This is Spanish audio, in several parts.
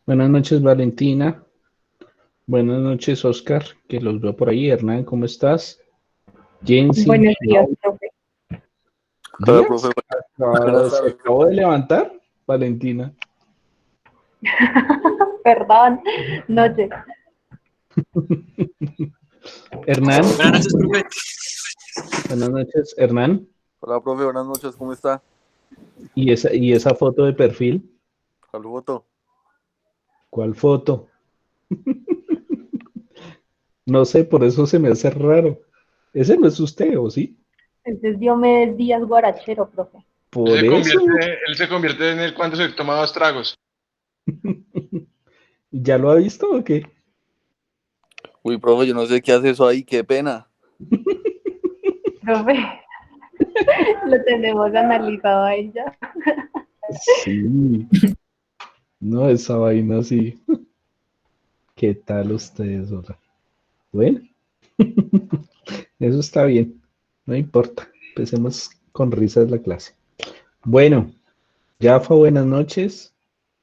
Buenas noches, Valentina. Buenas noches, Oscar, que los veo por ahí. Hernán, ¿cómo estás? Jensi, Buenos días, profe. Hola, profe. ¿días? Buenas Se tardes. acabó de levantar, Valentina. Perdón, noche. Hernán, Buenas noches, profe. buenas noches, Hernán. Hola, profe. Buenas noches. ¿Cómo está? ¿Y esa foto de perfil? ¿Cuál foto? ¿Cuál foto? No sé, por eso se me hace raro. Ese no es usted, ¿o sí? Entonces Diomedes Díaz Guarachero, profe. Por eso. Él se convierte en él cuando se toma dos tragos. ¿Ya lo ha visto o qué? Uy, profe, yo no sé qué hace eso ahí. Qué pena. Profe, lo tenemos analizado ahí ya. Sí, no, esa vaina sí. ¿Qué tal ustedes, hola? Bueno, eso está bien, no importa. Empecemos con risas la clase. Bueno, Yafa, buenas noches.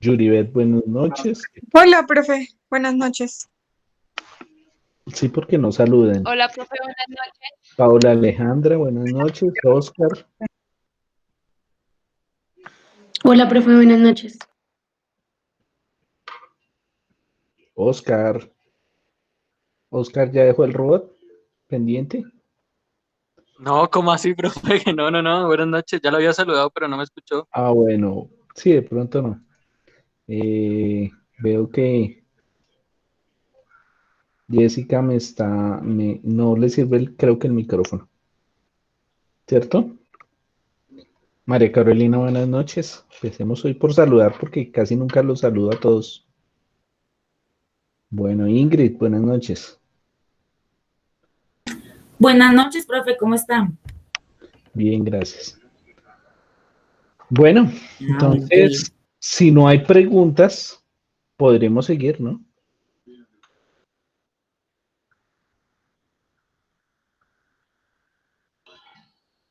Yuribet, buenas noches. Hola, profe. Buenas noches. Sí, porque no saluden. Hola, profe, buenas noches. Paula Alejandra, buenas noches. Oscar, Hola, profe, buenas noches. Oscar. Oscar ya dejó el robot pendiente. No, ¿cómo así, profe? No. Buenas noches. Ya lo había saludado, pero no me escuchó. Ah, bueno, sí, de pronto no. Veo que Jessica no le sirve creo que el micrófono, ¿cierto? María Carolina, buenas noches. Empecemos hoy por saludar porque casi nunca los saludo a todos. Bueno, Ingrid, buenas noches. Buenas noches, profe, ¿cómo están? Bien, gracias. Bueno, Ah, bueno, qué bien. entonces, si no hay preguntas, podremos seguir, ¿no?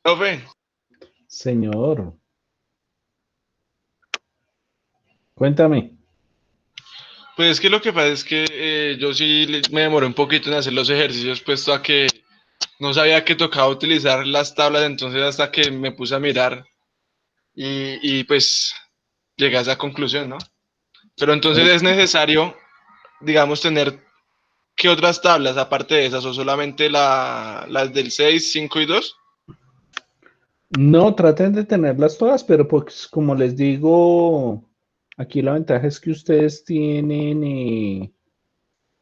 Profe, Señor, cuéntame. pues es que lo que pasa es que yo sí me demoré un poquito en hacer los ejercicios, puesto a que no sabía que tocaba utilizar las tablas, entonces hasta que me puse a mirar y pues llegué a esa conclusión, ¿no? Pero entonces es necesario, digamos, tener ¿qué otras tablas aparte de esas o solamente las del 6, 5 y 2? No, traten de tenerlas todas, pero pues como les digo, aquí la ventaja es que ustedes tienen,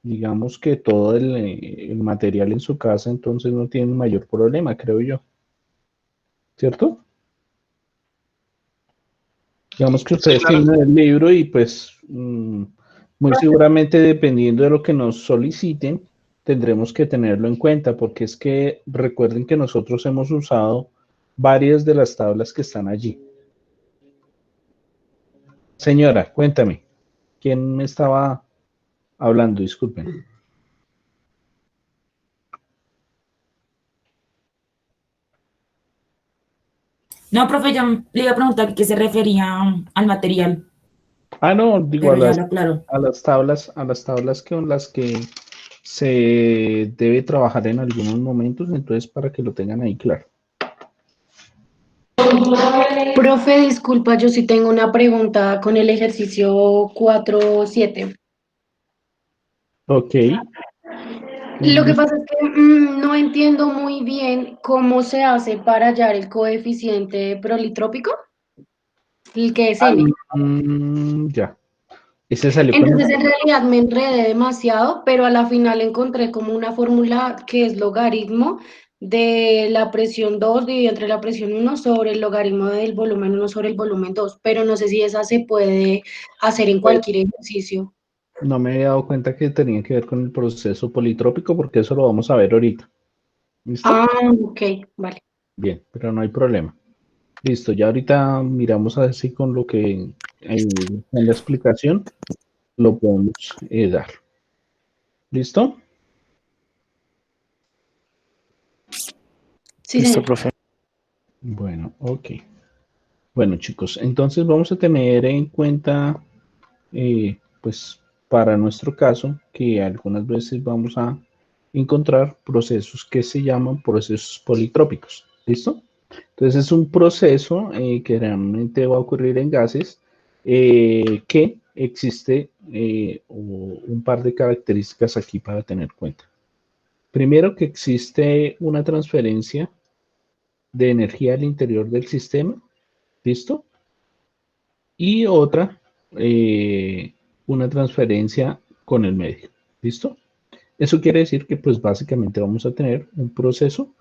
digamos que todo el material en su casa, entonces no tienen mayor problema, creo yo, ¿cierto? Digamos que Sí, ustedes claro. tienen el libro y pues muy seguramente dependiendo de lo que nos soliciten, tendremos que tenerlo en cuenta, porque es que recuerden que nosotros hemos usado varias de las tablas que están allí. Señora, cuéntame, ¿quién me estaba hablando? Disculpen. No, profe, yo le iba a preguntar qué se refería al material, Ah, no, digo pero ya lo aclaró. a las tablas con las que se debe trabajar en algunos momentos, entonces para que lo tengan ahí claro. Profe, disculpa, yo sí tengo una pregunta con el ejercicio 4-7. Ok. Lo que pasa es que no entiendo muy bien cómo se hace para hallar el coeficiente prolitrópico, el que es n. Ya. Ese salió con el... Entonces, en realidad me enredé demasiado, pero a la final encontré como una fórmula que es logaritmo de la presión 2 dividido entre la presión 1 sobre el logaritmo del volumen 1 sobre el volumen 2, pero no sé si esa se puede hacer en Pues, cualquier ejercicio. no me había dado cuenta que tenía que ver con el proceso politrópico porque eso lo vamos a ver ahorita. ¿Listo? Ah, ok, vale. Bien, pero no hay problema. Listo, ya ahorita miramos a ver si con lo que en la explicación lo podemos dar. ¿Listo? Sí, señor. Bueno, ok. Bueno, chicos, entonces vamos a tener en cuenta, pues para nuestro caso, que algunas veces vamos a encontrar procesos que se llaman procesos politrópicos. ¿Listo? Entonces es un proceso que realmente va a ocurrir en gases que existe un par de características aquí para tener en cuenta. Primero, que existe una transferencia de energía al interior del sistema, ¿listo? Y otra, una transferencia con el medio, ¿listo? Eso quiere decir que pues básicamente vamos a tener un proceso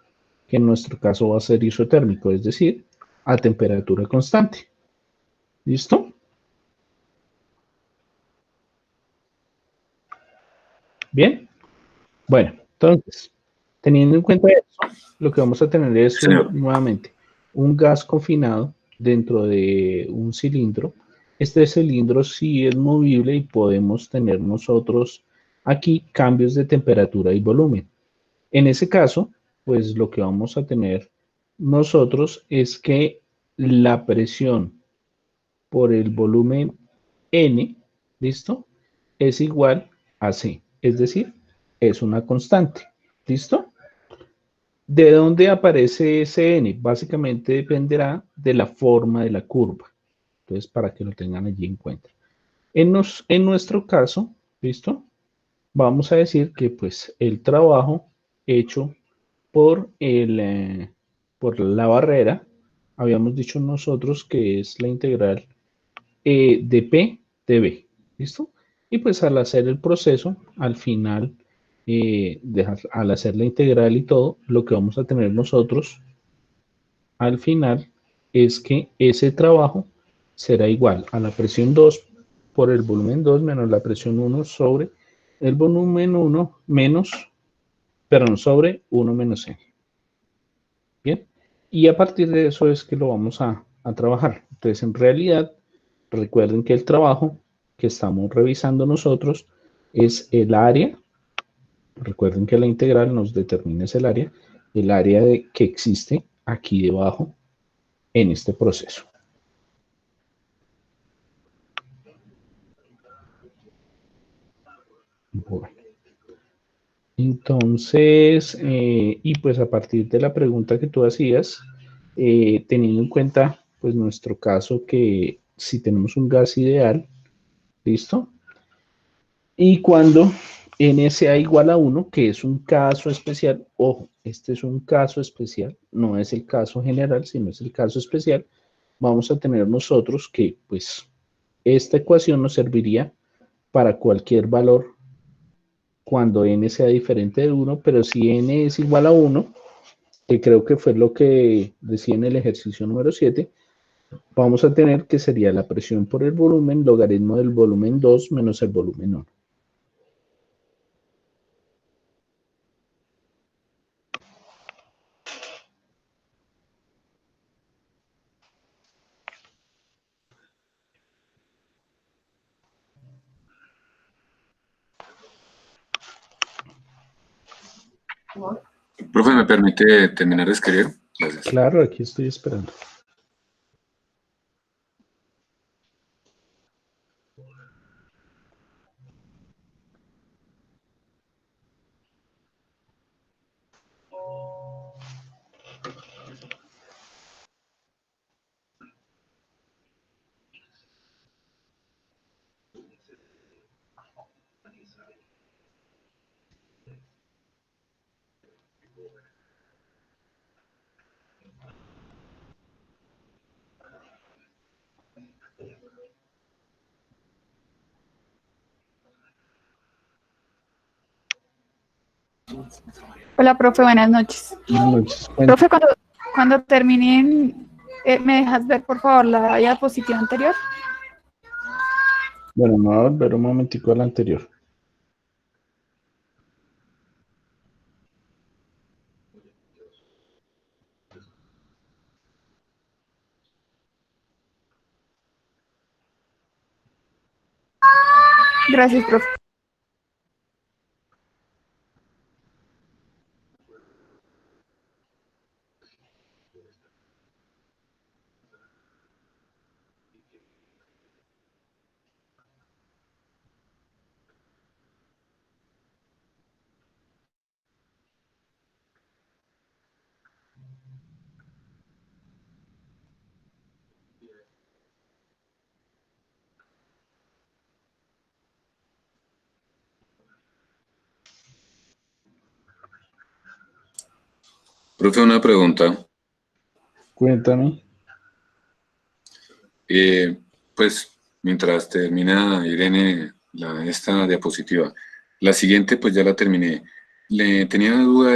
que en nuestro caso va a ser isotérmico, es decir, a temperatura constante. ¿Listo? Bien. Bueno, entonces, teniendo en cuenta eso, lo que vamos a tener es nuevamente un gas confinado dentro de un cilindro. Este cilindro sí es movible y podemos tener nosotros aquí cambios de temperatura y volumen. En ese caso, pues lo que vamos a tener nosotros es que la presión por el volumen N, ¿listo? Es igual a C, es decir, es una constante, ¿listo? ¿De dónde aparece ese N? Básicamente dependerá de la forma de la curva. Entonces, para que lo tengan allí en cuenta. En nuestro caso, ¿listo? Vamos a decir que pues el trabajo hecho por la barrera, habíamos dicho nosotros que es la integral de P de B, ¿listo? Y pues al hacer el proceso, al final, al hacer la integral y todo, lo que vamos a tener nosotros al final es que ese trabajo será igual a la presión 2 por el volumen 2 menos la presión 1 sobre el volumen 1 menos, perdón, sobre 1 menos n. Bien, y a partir de eso es que lo vamos a trabajar. Entonces, en realidad, recuerden que el trabajo que estamos revisando nosotros es el área. Recuerden que la integral nos determina es el área que existe aquí debajo en este proceso. Bueno, entonces, y pues a partir de la pregunta que tú hacías, teniendo en cuenta pues nuestro caso que si tenemos un gas ideal, ¿listo? Y cuando n sea igual a 1, que es un caso especial, ojo, este es un caso especial, no es el caso general, sino es el caso especial, vamos a tener nosotros que pues esta ecuación nos serviría para cualquier valor cuando n sea diferente de 1, pero si n es igual a 1, que creo que fue lo que decía en el ejercicio número 7, vamos a tener que sería la presión por el volumen, logaritmo del volumen 2 menos el volumen 1. Profe, ¿me permite terminar de escribir? Gracias. Claro, aquí estoy esperando. Hola, profe, buenas noches. Buenas noches. Profe, cuando terminen, ¿me dejas ver, por favor, la diapositiva anterior? Bueno, me voy a volver un momentico al anterior. Gracias, profe. Profe, una pregunta. Cuéntame. Pues mientras termina Irene esta diapositiva, la siguiente pues ya la terminé. Le tenía una duda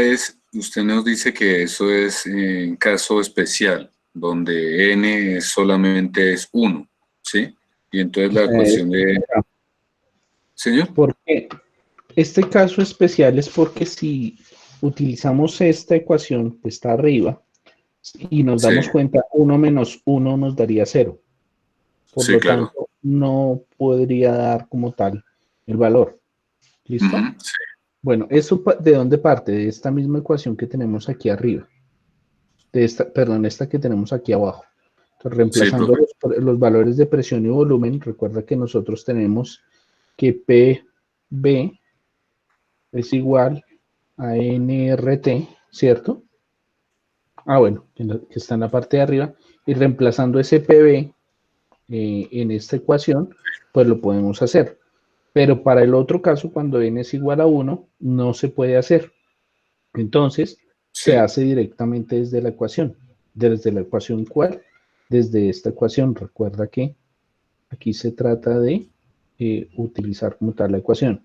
usted nos dice que eso es en caso especial, donde n solamente es 1, ¿sí? Y entonces la ecuación de... ¿Señor? Porque este caso especial es porque si utilizamos esta ecuación que está arriba y nos damos cuenta, 1 menos 1 nos daría 0. Por lo tanto, no podría dar como tal el valor. ¿Listo? Sí. Bueno, ¿eso de dónde parte? De esta misma ecuación que tenemos aquí arriba. De esta, perdón, esta que tenemos aquí abajo. Entonces, reemplazando los valores de presión y volumen, recuerda que nosotros tenemos que PB es igual a NRT, ¿cierto? Ah, bueno, que está en la parte de arriba. Y reemplazando ese PB en esta ecuación, pues lo podemos hacer. Pero para el otro caso, cuando n es igual a 1, no se puede hacer. Entonces, se hace directamente desde la ecuación. ¿Desde la ecuación cuál? Desde esta ecuación. Recuerda que aquí se trata de utilizar como tal la ecuación.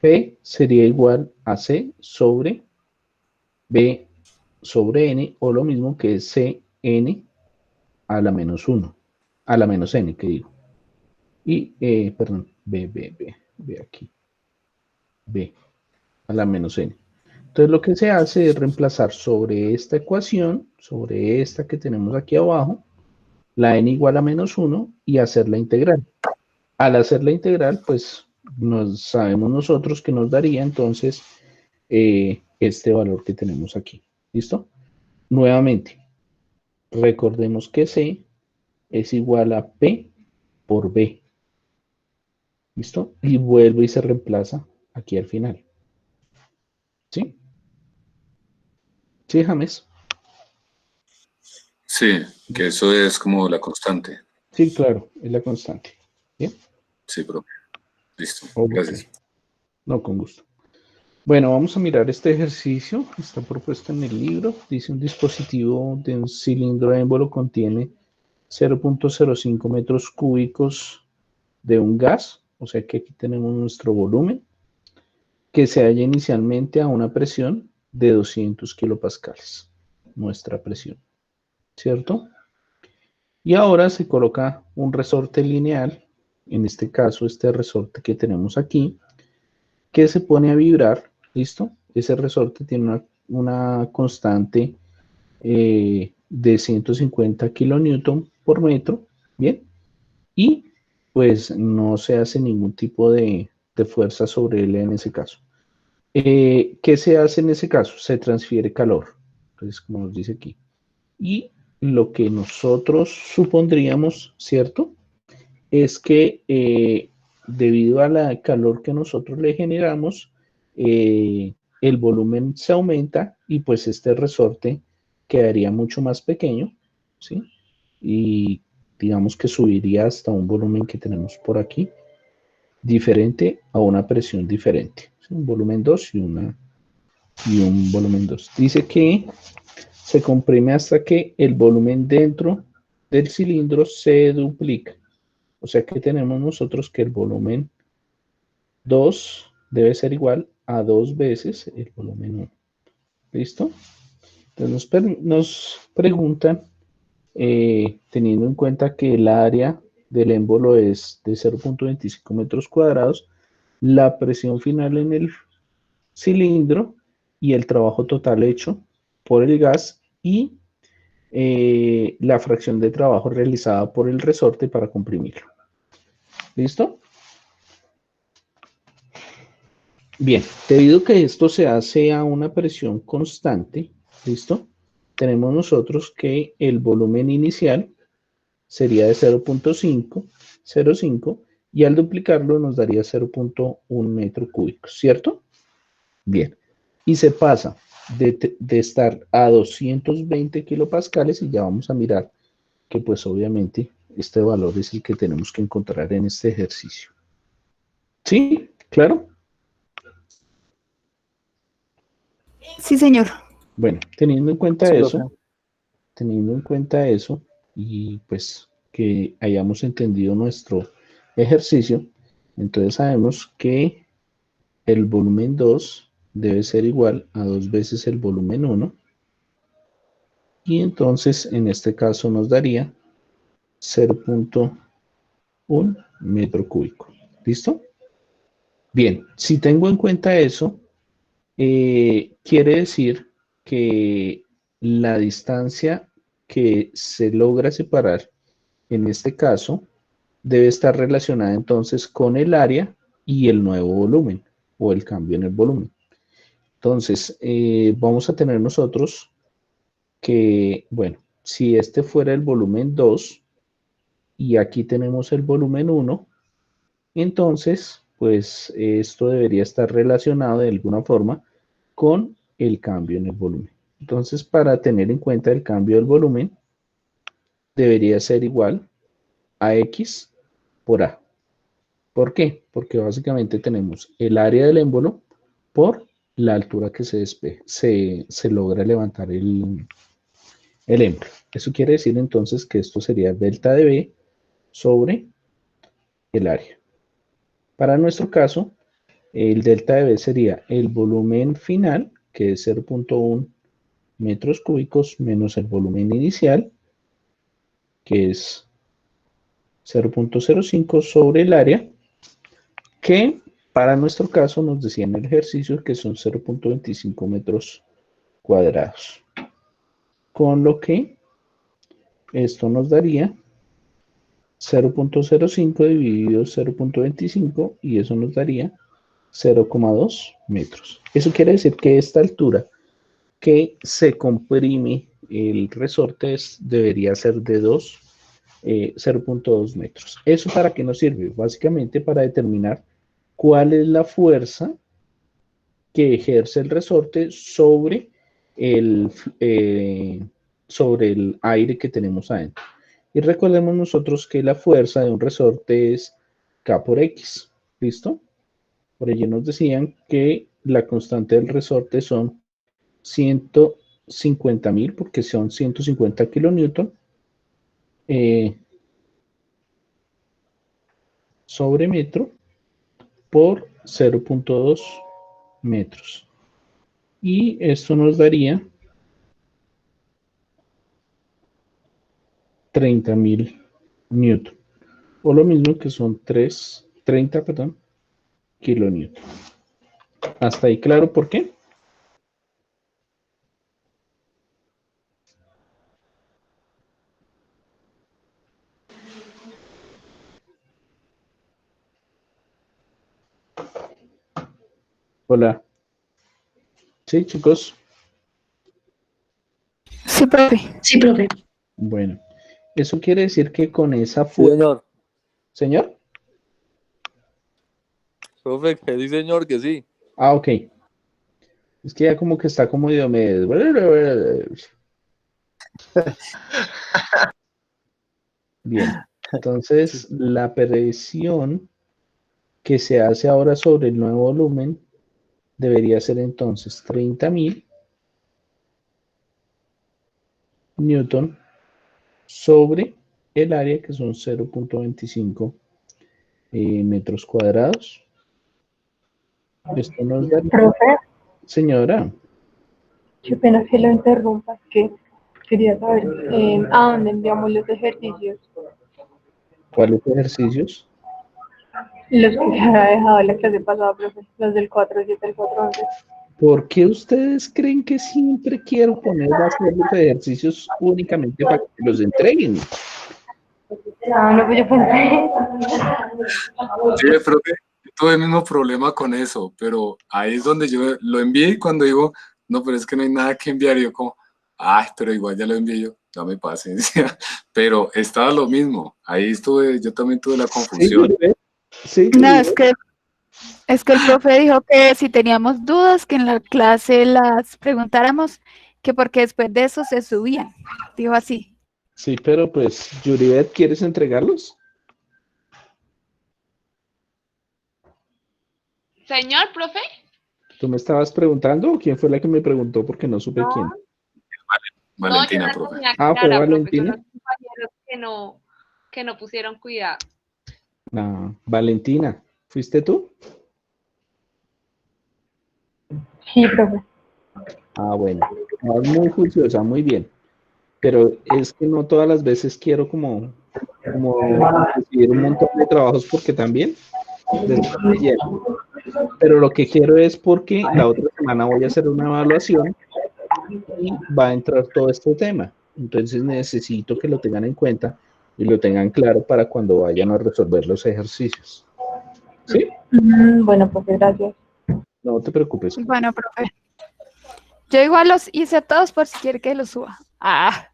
P sería igual a C sobre B sobre N, o lo mismo que es Cn a la menos 1. A la menos N, que digo. Y, perdón, B aquí. B a la menos N. Entonces lo que se hace es reemplazar sobre esta ecuación, sobre esta que tenemos aquí abajo, la n igual a menos 1 y hacer la integral. Al hacer la integral, pues sabemos nosotros que nos daría entonces este valor que tenemos aquí. ¿Listo? Nuevamente, recordemos que C es igual a P por B. ¿Listo? Y vuelve y se reemplaza aquí al final. ¿Sí? ¿Sí, James? Sí, que eso es como la constante. Sí, claro, es la constante. ¿Bien? Sí, profe. Listo, Okay. gracias. No, con gusto. Bueno, vamos a mirar este ejercicio. Está propuesto en el libro. Dice: un dispositivo de un cilindro émbolo contiene 0.05 metros cúbicos de un gas. O sea que aquí tenemos nuestro volumen, que se halla inicialmente a una presión de 200 kilopascales. Nuestra presión. ¿Cierto? Y ahora se coloca un resorte lineal, en este caso este resorte que tenemos aquí, que se pone a vibrar. ¿Listo? Ese resorte tiene una constante de 150 kilonewton por metro. Bien. Y pues no se hace ningún tipo de fuerza sobre él en ese caso. ¿Qué se hace en ese caso? Se transfiere calor. Entonces, como nos dice aquí. Y lo que nosotros supondríamos, ¿cierto? Es que debido a la calor que nosotros le generamos, el volumen se aumenta y pues este resorte quedaría mucho más pequeño, ¿sí? Y digamos que subiría hasta un volumen que tenemos por aquí, diferente a una presión diferente. ¿Sí? Un volumen 2 y un volumen 2. Dice que se comprime hasta que el volumen dentro del cilindro se duplica. O sea que tenemos nosotros que el volumen 2 debe ser igual a 2 veces el volumen 1. ¿Listo? Entonces nos preguntan, teniendo en cuenta que el área del émbolo es de 0.25 metros cuadrados, la presión final en el cilindro y el trabajo total hecho por el gas y la fracción de trabajo realizada por el resorte para comprimirlo. ¿Listo? Bien, debido a que esto se hace a una presión constante, ¿listo? Tenemos nosotros que el volumen inicial sería de 0.5 y al duplicarlo nos daría 0.1 metro cúbico, ¿cierto? Bien, y se pasa de estar a 220 kilopascales y ya vamos a mirar que pues obviamente este valor es el que tenemos que encontrar en este ejercicio. ¿Sí? ¿Claro? Sí, señor. Bueno, teniendo en cuenta Sí, eso, profe. y pues que hayamos entendido nuestro ejercicio, entonces sabemos que el volumen 2 debe ser igual a 2 veces el volumen 1, y entonces en este caso nos daría 0.1 metro cúbico. ¿Listo? Bien, si tengo en cuenta eso, quiere decir que la distancia que se logra separar en este caso debe estar relacionada entonces con el área y el nuevo volumen o el cambio en el volumen. Entonces, vamos a tener nosotros que, bueno, si este fuera el volumen 2 y aquí tenemos el volumen 1, entonces, pues esto debería estar relacionado de alguna forma con el cambio en el volumen. Entonces, para tener en cuenta el cambio del volumen, debería ser igual a X por A. ¿Por qué? Porque básicamente tenemos el área del émbolo por la altura que se logra levantar el émbolo. Eso quiere decir entonces que esto sería delta de B sobre el área. Para nuestro caso, el delta de B sería el volumen final, que es 0.1 metros cúbicos, menos el volumen inicial, que es 0.05 sobre el área, que para nuestro caso nos decía en el ejercicio que son 0.25 metros cuadrados. Con lo que esto nos daría 0.05 dividido 0.25 y eso nos daría 0,2 metros. Eso quiere decir que esta altura que se comprime el resorte debería ser de 0.2 metros. ¿Eso para qué nos sirve? Básicamente para determinar cuál es la fuerza que ejerce el resorte el, sobre el aire que tenemos adentro. Y recordemos nosotros que la fuerza de un resorte es K por X. ¿Listo? Por ello nos decían que la constante del resorte son 150.000, porque son 150 kilonewton sobre metro por 0.2 metros. Y esto nos daría 30.000 newton. O lo mismo que son 30 kilonewton. ¿Hasta ahí claro por qué? Hola. ¿Sí, chicos? Sí, profe. Sí, profe. Bueno, eso quiere decir que con esa Sí, fuerza... señor. ¿Señor? Profe, que sí, señor, que sí. Ah, ok. Es que ya como que está como Diomedes. Bien. Entonces, la presión que se hace ahora sobre el nuevo volumen debería ser entonces 30.000 newton sobre el área, que son 0.25 metros cuadrados. Esto nos da... Profe, Señora, qué pena que lo interrumpa, que quería saber a dónde enviamos los ejercicios, ¿cuáles ejercicios? los que se había dejado la clase pasada, profe, los del 4.7 al 4.11. ¿Por qué ustedes creen que siempre quiero poner a hacer los ejercicios únicamente para que los entreguen? Ah, no, pues yo pensé. Sí, profe, yo tuve el mismo problema con eso, pero ahí es donde yo lo envié y cuando digo, no, pero es que no hay nada que enviar, yo como, ay, pero igual ya lo envié yo, dame paciencia, pero estaba lo mismo, ahí estuve, yo también tuve la Sí, confusión. Yuribet. Sí, No, Yuribet. es que el profe dijo que si teníamos dudas, que en la clase las preguntáramos, que porque después de eso se subían. Dijo así. Sí, pero pues, Yuribet, ¿quieres entregarlos? Señor, profe. ¿Tú me estabas preguntando o quién fue la que me preguntó? Porque no supe quién. Valentina, no, yo la profe. tenía Ah, ¿fue clara, profe, son Valentina? los compañeros que no pusieron cuidado. Ah, Valentina, ¿fuiste tú? Sí, profe. Ah, bueno. No, es muy juiciosa, muy bien. Pero es que no todas las veces quiero como recibir un montón de trabajos porque también después me lleno. Pero lo que quiero es porque la otra semana voy a hacer una evaluación y va a entrar todo este tema. Entonces necesito que lo tengan en cuenta y lo tengan claro para cuando vayan a resolver los ejercicios. ¿Sí? Bueno, profe, gracias. No te preocupes. Bueno, profe. Yo igual los hice todos por si quiere que los suba. Ah.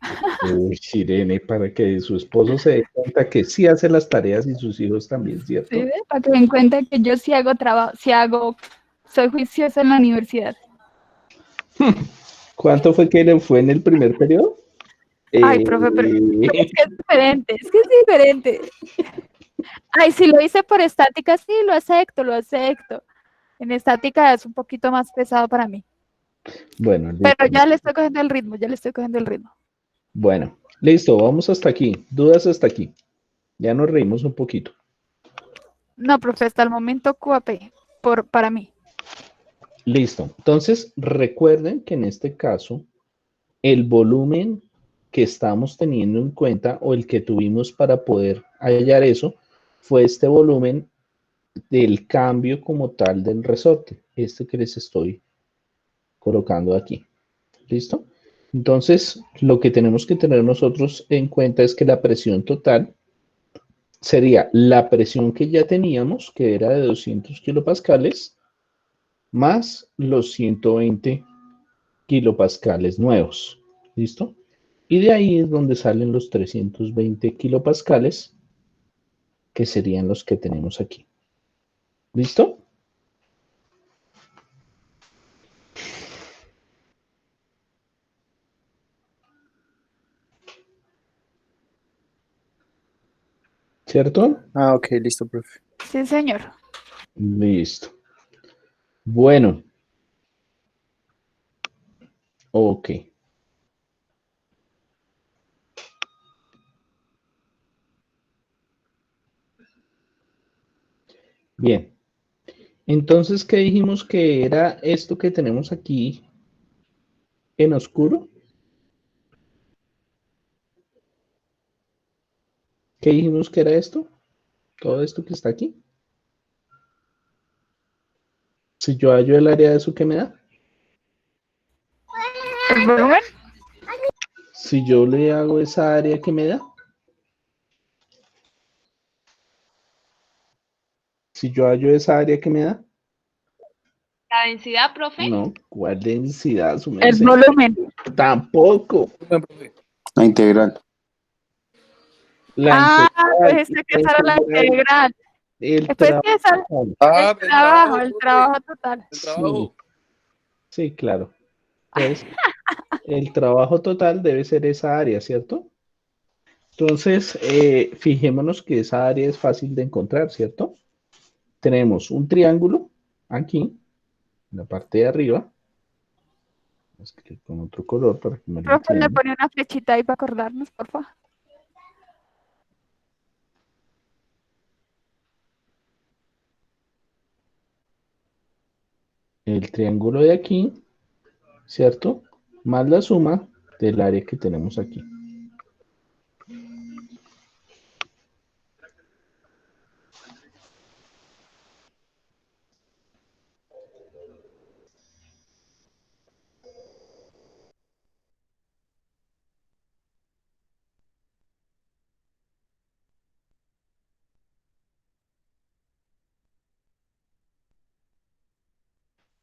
Uy, Irene, para que su esposo se dé cuenta que sí hace las tareas y sus hijos también, ¿cierto? ¿Sí? Para que den cuenta que yo sí hago trabajo, soy juiciosa en la universidad. ¿Cuánto fue que le fue en el primer periodo? Ay, profe, pero es que es diferente, es que es diferente. Ay, si lo hice por estática, sí, lo acepto, lo acepto. En estática es un poquito más pesado para mí. Bueno, listo. Pero ya le estoy cogiendo el ritmo, ya le estoy cogiendo el ritmo. Bueno, listo, vamos hasta aquí. Dudas hasta aquí. Ya nos reímos un poquito. No, profe, hasta el momento QAP, para mí. Listo. Entonces, recuerden que en este caso, el volumen que estamos teniendo en cuenta o el que tuvimos para poder hallar eso fue este volumen del cambio como tal del resorte, este que les estoy colocando aquí. ¿Listo? Entonces, lo que tenemos que tener nosotros en cuenta es que la presión total sería la presión que ya teníamos, que era de 200 kilopascales, más los 120 kilopascales nuevos. ¿Listo? Y de ahí es donde salen los 320 kilopascales, que serían los que tenemos aquí. ¿Listo? ¿Cierto? Ah, ok, listo, profe. Sí, señor. Listo. Bueno. Ok. Bien. Entonces, ¿qué dijimos que era esto que tenemos aquí en oscuro? ¿Qué dijimos que era esto? Todo esto que está aquí. Si yo hallo el área de eso, ¿qué me da? ¿El volumen? Si yo le hago esa área, ¿qué me da? Si yo hallo esa área, ¿qué me da? La densidad, profe. No, ¿cuál densidad? Su El merced? volumen. Tampoco. La integral. La Pues este que esa era la integral. El Pues que esa, trabajo. el trabajo total. Sí, sí, claro. Entonces, el trabajo total debe ser esa área, ¿cierto? Entonces, fijémonos que esa área es fácil de encontrar, ¿cierto? Tenemos un triángulo aquí, en la parte de arriba. Voy a escribir con otro color para que me lo Profe, le entiendan. pone una flechita ahí para acordarnos, por favor. El triángulo de aquí, ¿cierto? Más la suma del área que tenemos aquí.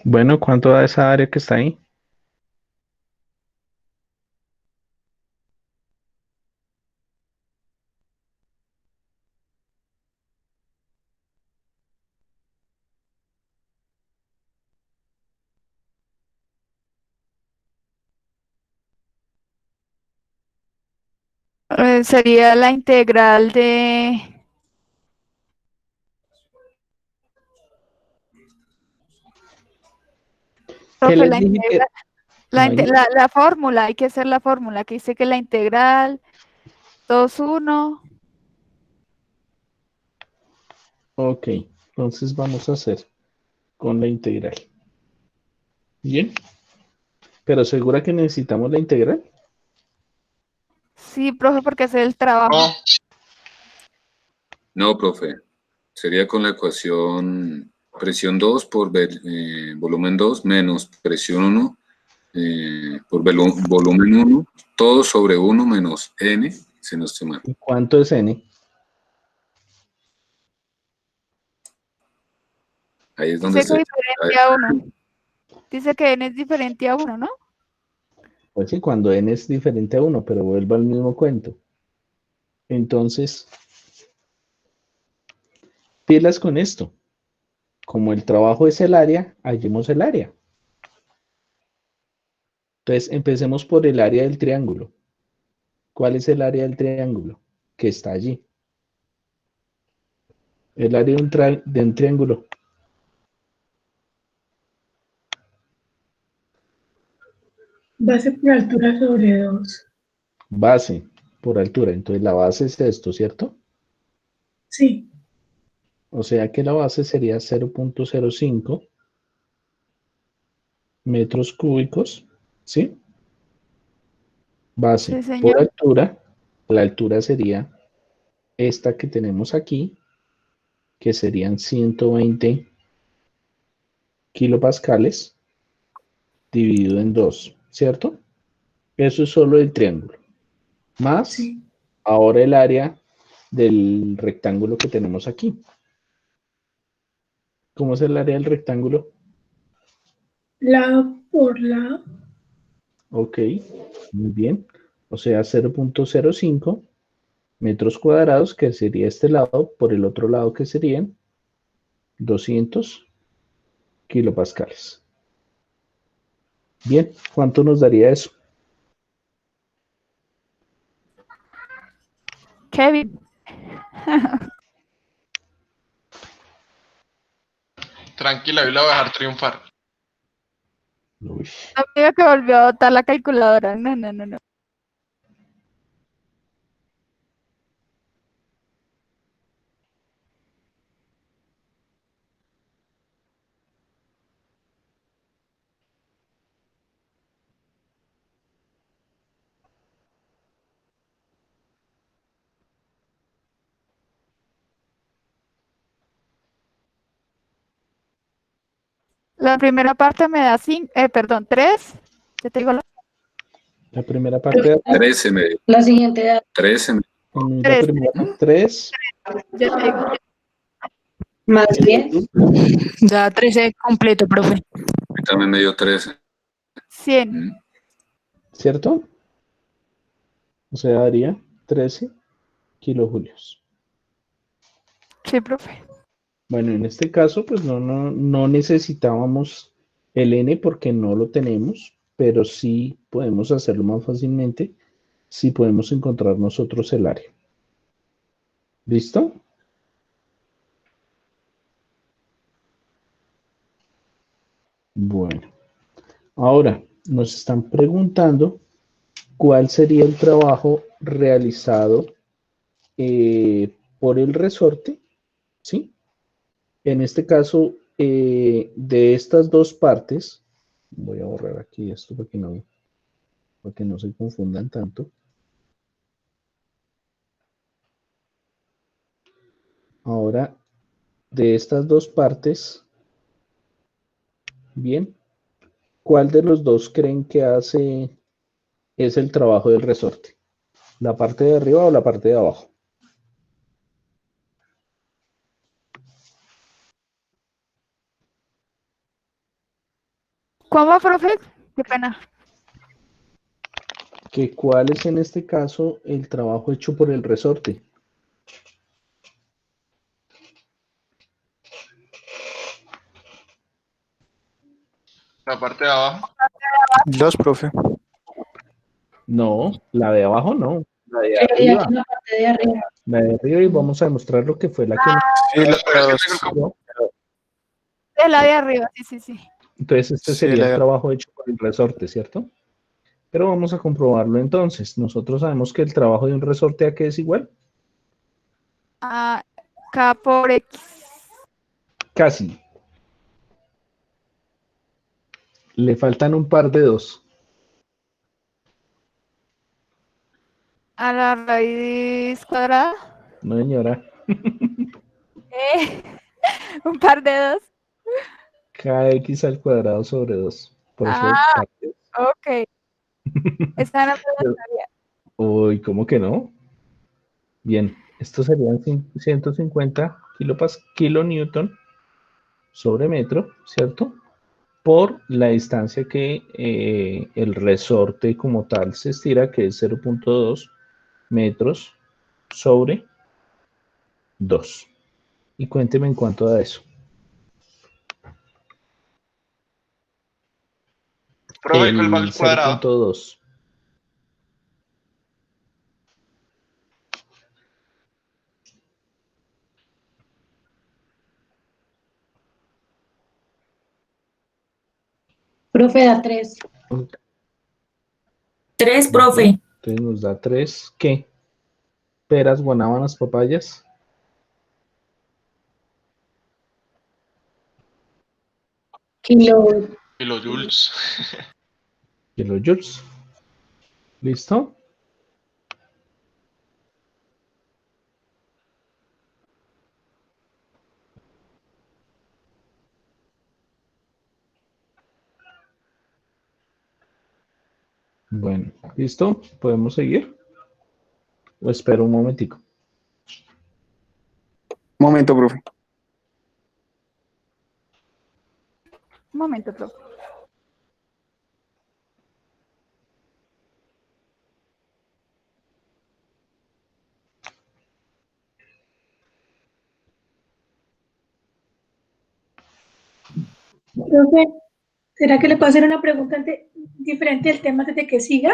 Bueno, ¿cuánto da esa área que está ahí? Sería la integral de... Profe, les la dije? integral, la fórmula, hay que hacer la fórmula, que dice que la integral 2,1. Ok, entonces vamos a hacer con la integral. Bien, pero ¿segura que necesitamos la integral? Sí, profe, porque hacer el trabajo. No, profe. Sería con la ecuación presión 2 por volumen 2 menos presión 1 por volumen 1, todo sobre 1 menos n, si no estoy mal. ¿Y cuánto es n? Ahí es donde Dice que estoy. diferente a 1. Dice que n es diferente a 1, ¿no? Pues sí, cuando n es diferente a 1, pero vuelvo al mismo cuento. Entonces, pilas con esto. Como el trabajo es el área, hallemos el área. Entonces, empecemos por el área del triángulo. ¿Cuál es el área del triángulo? Que está allí. El área de un triángulo. Base por altura sobre 2. Base por altura. Entonces, la base es esto, ¿cierto? Sí. O sea que la base sería 0.05 metros cúbicos, ¿sí? Base Sí, señor. por altura. La altura sería esta que tenemos aquí, que serían 120 kilopascales dividido en 2, ¿cierto? Eso es solo el triángulo. Más ahora el área del rectángulo que tenemos aquí. ¿Cómo es el área del rectángulo? Lado por lado. Ok, muy bien. O sea, 0.05 metros cuadrados, que sería este lado, por el otro lado que serían 200 kilopascales. Bien, ¿cuánto nos daría eso? Kevin. Tranquila, yo la voy a dejar triunfar. No me diga que volvió a botar la calculadora. No, no, no, no. La primera parte me da 5, perdón, 3. Ya te digo La primera parte de 13 medio. La siguiente edad. 13 medio. la primera 3. Ya te digo. Más 10. Da 13 completo, profe. También me dio 13. 100. ¿Cierto? O sea, daría 13 kilojulios. Sí, profe. Bueno, en este caso, pues no necesitábamos el n porque no lo tenemos, pero sí podemos hacerlo más fácilmente si podemos encontrar nosotros el área. ¿Listo? Bueno, ahora nos están preguntando cuál sería el trabajo realizado por el resorte, ¿sí? En este caso, de estas dos partes, voy a borrar aquí esto para que no se confundan tanto. Ahora, de estas dos partes, bien, ¿cuál de los dos creen que es el trabajo del resorte? ¿La parte de arriba o la parte de abajo? ¿Cómo, profe? Qué pena. ¿Cuál es en este caso el trabajo hecho por el resorte? La parte de abajo. 2, profe. No, la de abajo no, la de arriba. La parte de arriba. La de arriba, y vamos a demostrar lo que fue la que Sí, nos... Es la de arriba, sí, sí, sí. Entonces este Sí, sería el trabajo hecho por el resorte, ¿cierto? Pero vamos a comprobarlo entonces. Nosotros sabemos que el trabajo de un resorte ¿a qué es igual? A K por X. Casi. Le faltan un par de dos. A la raíz cuadrada. No, señora. Un par de dos. Kx al cuadrado sobre 2. Por eso, Ah, ok. Esa no me la sabía. uy, ¿cómo que no? Bien, esto serían 150 kilonewton sobre metro, ¿cierto? Por la distancia que el resorte como tal se estira, que es 0.2 metros sobre 2. Y cuénteme en cuánto da eso. Profe, ¿cuál va El al cuadrado? 0.2. Profe, da 3. 3, profe. Entonces nos da 3. ¿Qué? Peras, guanábanas, papayas. Kilojoules. Kilojoules. ¿Listo? Bueno, ¿listo? ¿Podemos seguir? O espero un momentico. Momento, profe. Un momento, profe. Profe, ¿será que le puedo hacer una pregunta diferente del tema antes de que siga?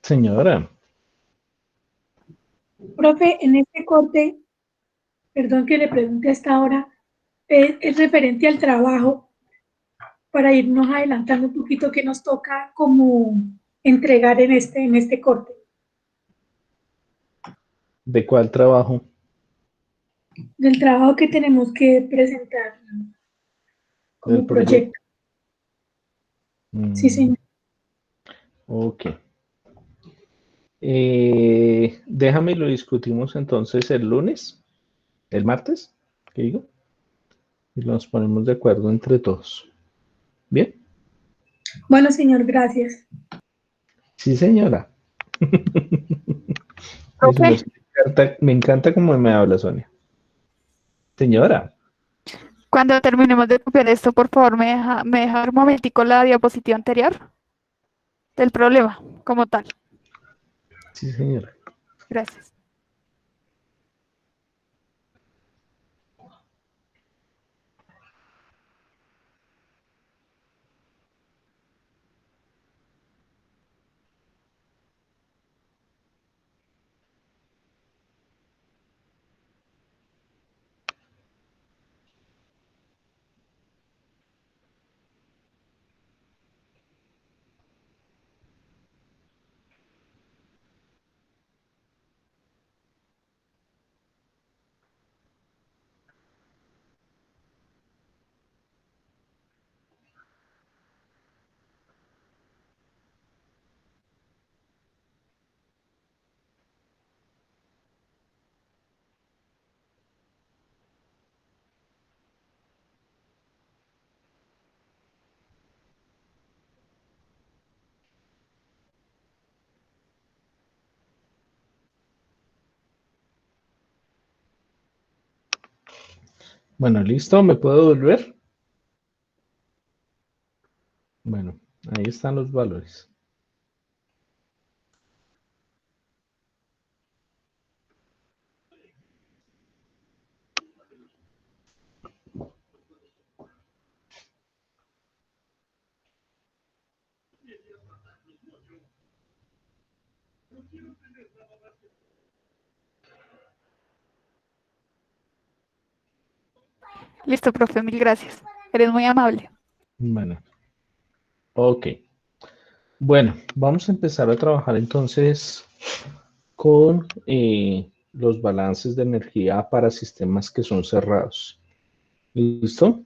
Señora, Profe, en este corte, perdón que le pregunte a esta hora, es referente al trabajo, para irnos adelantando un poquito que nos toca como entregar en este corte. ¿de cuál trabajo? Del trabajo que tenemos que presentar ¿Del como proyecto? proyecto. Sí, señor. Ok. Déjame lo discutimos entonces el lunes, el martes, ¿qué digo? Y nos ponemos de acuerdo entre todos. ¿Bien? Bueno, señor, gracias. Sí, señora. Profe, Me encanta cómo me habla, Sonia. Señora. cuando terminemos de copiar esto, por favor, me deja un momentico la diapositiva anterior del problema como tal. Sí, señora. Gracias. Bueno, listo, ¿me puedo volver? Bueno, ahí están los valores. Listo, profe, mil gracias. Eres muy amable. Bueno, ok. Bueno, vamos a empezar a trabajar entonces con los balances de energía para sistemas que son cerrados. ¿Listo?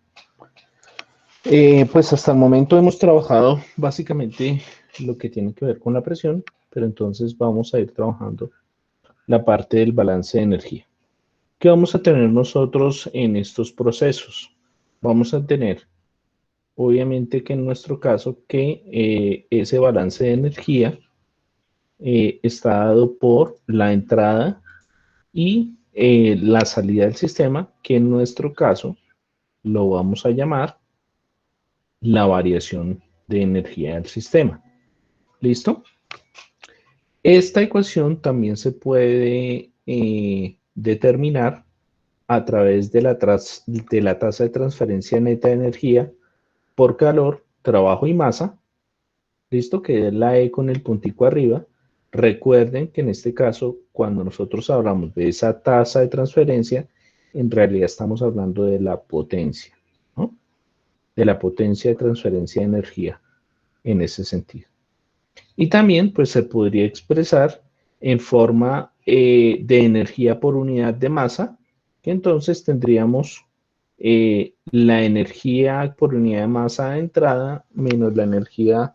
Pues hasta el momento hemos trabajado básicamente lo que tiene que ver con la presión, pero entonces vamos a ir trabajando la parte del balance de energía. ¿Qué vamos a tener nosotros en estos procesos? Vamos a tener, obviamente que en nuestro caso, que ese balance de energía está dado por la entrada y la salida del sistema, que en nuestro caso lo vamos a llamar la variación de energía del sistema. ¿Listo? Esta ecuación también se puede determinar a través de la tasa de transferencia neta de energía por calor, trabajo y masa. ¿Listo? Que es la E con el puntico arriba. Recuerden que en este caso, cuando nosotros hablamos de esa tasa de transferencia, en realidad estamos hablando de la potencia, ¿no? De la potencia de transferencia de energía en ese sentido. Y también pues se podría expresar en forma de energía por unidad de masa, que entonces tendríamos la energía por unidad de masa de entrada menos la energía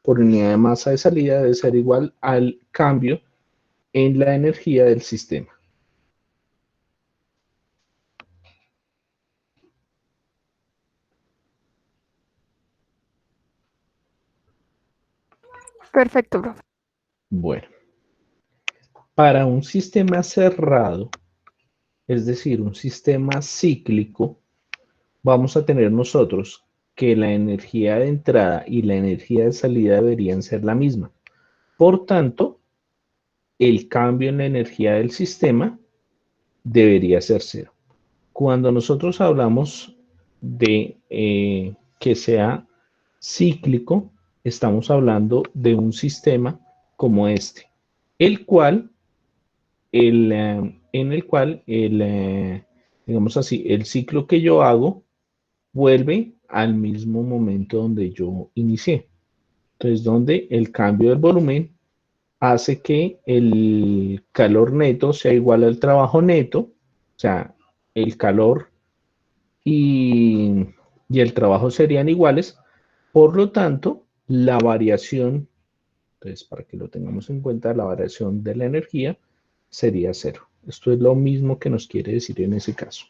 por unidad de masa de salida debe ser igual al cambio en la energía del sistema. Perfecto, profe. Bueno, para un sistema cerrado, es decir, un sistema cíclico, vamos a tener nosotros que la energía de entrada y la energía de salida deberían ser la misma. Por tanto, el cambio en la energía del sistema debería ser cero. Cuando nosotros hablamos de que sea cíclico, estamos hablando de un sistema como este, en el cual digamos así, el ciclo que yo hago vuelve al mismo momento donde yo inicié. Entonces, donde el cambio del volumen hace que el calor neto sea igual al trabajo neto, o sea, el calor y el trabajo serían iguales, por lo tanto, la variación, entonces para que lo tengamos en cuenta, la variación de la energía sería cero. Esto es lo mismo que nos quiere decir en ese caso.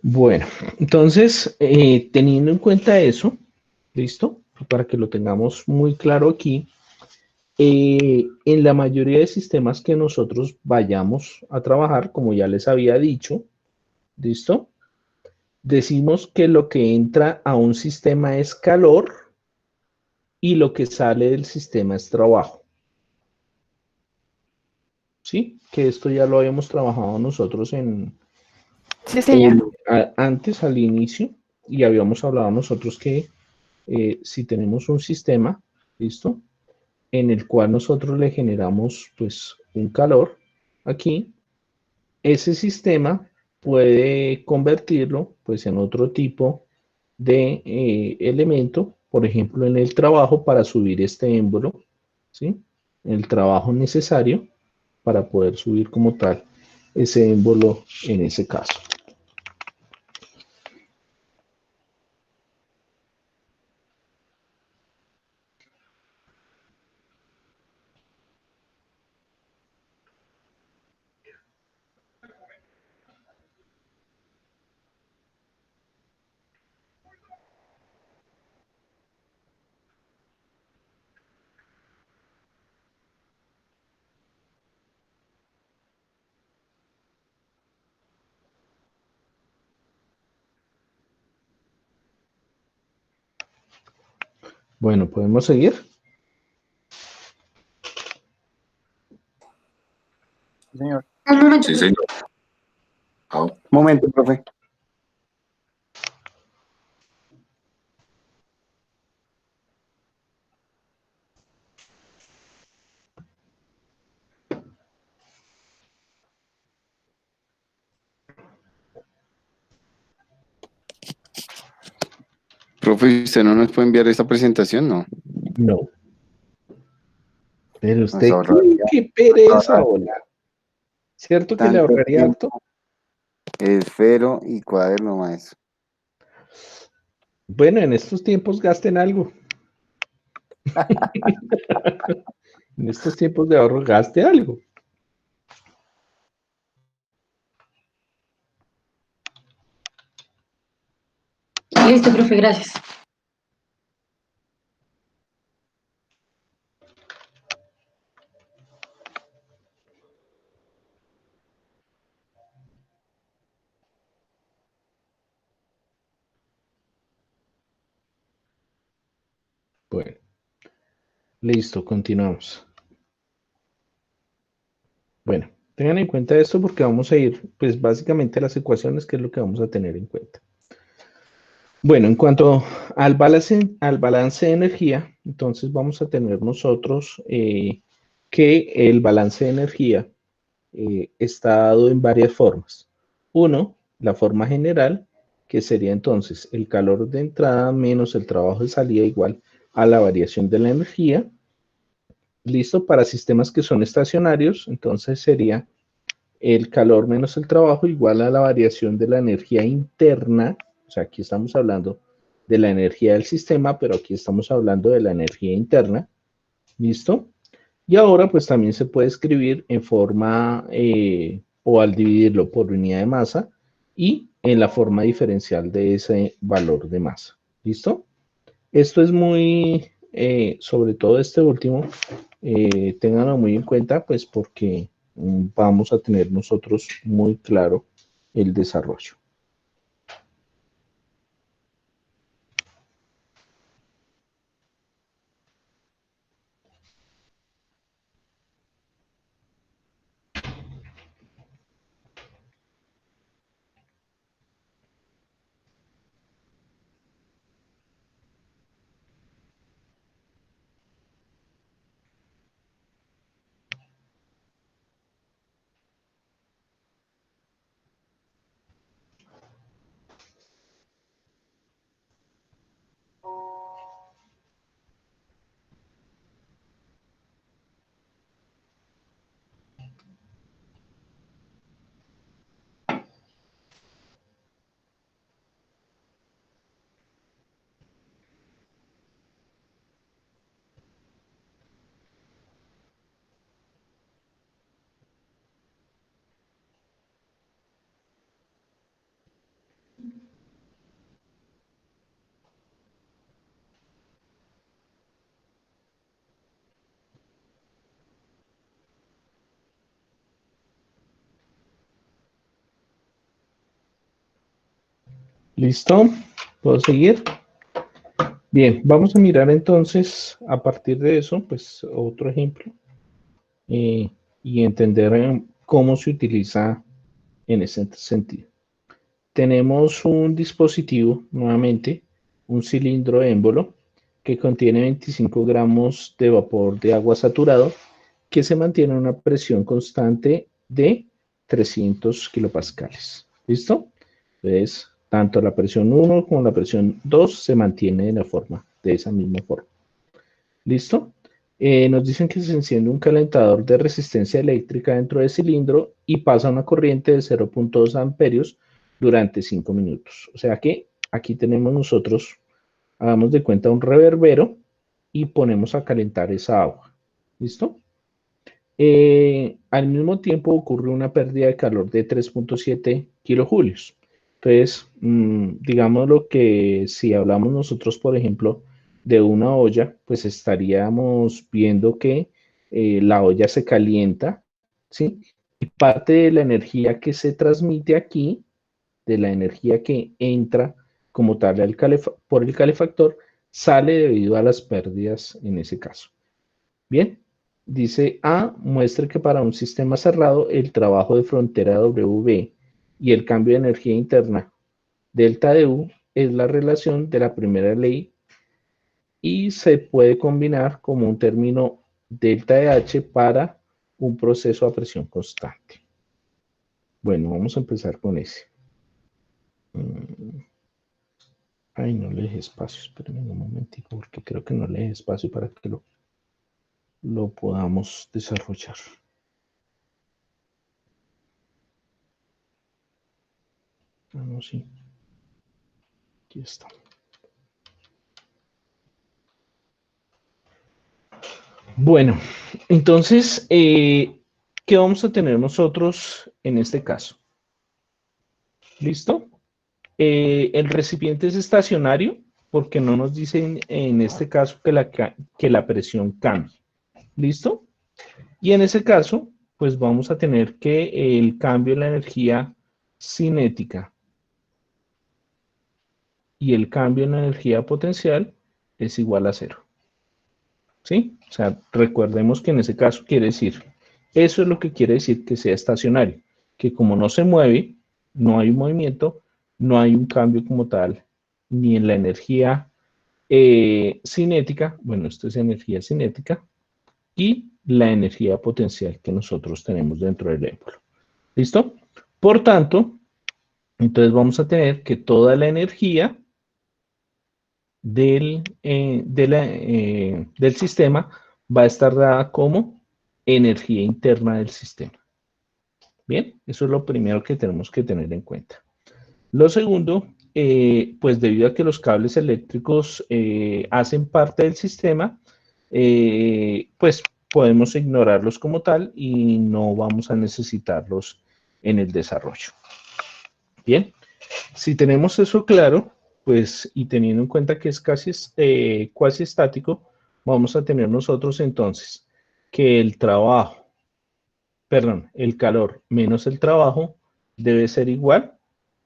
Bueno, entonces, teniendo en cuenta eso, ¿listo? Para que lo tengamos muy claro aquí, en la mayoría de sistemas que nosotros vayamos a trabajar, como ya les había dicho, ¿listo? Decimos que lo que entra a un sistema es calor y lo que sale del sistema es trabajo. ¿Sí? Que esto ya lo habíamos trabajado nosotros Sí, señor. antes, al inicio, y habíamos hablado nosotros que si tenemos un sistema, ¿listo? En el cual nosotros le generamos pues un calor aquí, ese sistema puede convertirlo pues en otro tipo de elemento, por ejemplo en el trabajo para subir este émbolo, ¿sí? El trabajo necesario para poder subir como tal ese émbolo en ese caso. Bueno, ¿podemos seguir? Señor. Un momento. Sí, señor. Un momento, profe. Profe, ¿usted no nos puede enviar esta presentación? No. No. Pero Nos usted, ahorraría- qué pereza, ahorraría hola. ¿Cierto que le tanto ahorraría tiempo, harto? esfero y cuaderno, maestro. Bueno, en estos tiempos gasten algo. En estos tiempos de ahorro, gaste algo. Listo, profe, gracias. Bueno, listo, continuamos. Bueno, tengan en cuenta esto porque vamos a ir, pues básicamente a las ecuaciones, que es lo que vamos a tener en cuenta. Bueno, en cuanto al balance de energía, entonces vamos a tener nosotros que el balance de energía está dado en varias formas. Uno, la forma general, que sería entonces el calor de entrada menos el trabajo de salida igual a la variación de la energía. Listo, para sistemas que son estacionarios, entonces sería el calor menos el trabajo igual a la variación de la energía interna. O sea, aquí estamos hablando de la energía del sistema, pero aquí estamos hablando de la energía interna. ¿Listo? Y ahora pues también se puede escribir en forma o al dividirlo por unidad de masa y en la forma diferencial de ese valor de masa. ¿Listo? Esto es muy, sobre todo este último, ténganlo muy en cuenta pues porque vamos a tener nosotros muy claro el desarrollo. ¿Listo? ¿Puedo seguir? Bien, vamos a mirar entonces a partir de eso, pues otro ejemplo y entender cómo se utiliza en ese sentido. Tenemos un dispositivo, nuevamente, un cilindro émbolo que contiene 25 gramos de vapor de agua saturado que se mantiene a una presión constante de 300 kilopascales. ¿Listo? Entonces, tanto la presión 1 como la presión 2 se mantiene de esa misma forma. ¿Listo? Nos dicen que se enciende un calentador de resistencia eléctrica dentro del cilindro y pasa una corriente de 0.2 amperios durante 5 minutos. O sea que aquí tenemos nosotros, hagamos de cuenta un reverbero y ponemos a calentar esa agua. ¿Listo? Al mismo tiempo ocurre una pérdida de calor de 3.7 kilojulios. Entonces, digamos lo que si hablamos nosotros, por ejemplo, de una olla, pues estaríamos viendo que la olla se calienta, ¿sí? Y parte de la energía que se transmite aquí, de la energía que entra como tal por el calefactor, sale debido a las pérdidas en ese caso. Bien, dice A, muestre que para un sistema cerrado el trabajo de frontera W y el cambio de energía interna delta de U es la relación de la primera ley y se puede combinar como un término delta de H para un proceso a presión constante. Bueno, vamos a empezar con ese. Ay, no le dejé espacio, espérenme un momentico, porque creo que no le dejé espacio para que lo podamos desarrollar. Ah, no, sí. Aquí está. Bueno, entonces, ¿qué vamos a tener nosotros en este caso? ¿Listo? El recipiente es estacionario porque no nos dicen en este caso que la presión cambie. ¿Listo? Y en ese caso, pues vamos a tener que el cambio de la energía cinética y el cambio en la energía potencial es igual a 0. ¿Sí? O sea, recordemos que en ese caso quiere decir, eso es lo que quiere decir que sea estacionario, que como no se mueve, no hay un movimiento, no hay un cambio como tal, ni en la energía cinética, bueno, esto es energía cinética, y la energía potencial que nosotros tenemos dentro del émbolo. ¿Listo? Por tanto, entonces vamos a tener que toda la energía del sistema va a estar dada como energía interna del sistema. Bien, eso es lo primero que tenemos que tener en cuenta. Lo segundo, pues debido a que los cables eléctricos hacen parte del sistema, pues podemos ignorarlos como tal y no vamos a necesitarlos en el desarrollo. Bien, si tenemos eso claro, pues y teniendo en cuenta que es casi estático, vamos a tener nosotros entonces que el calor menos el trabajo debe ser igual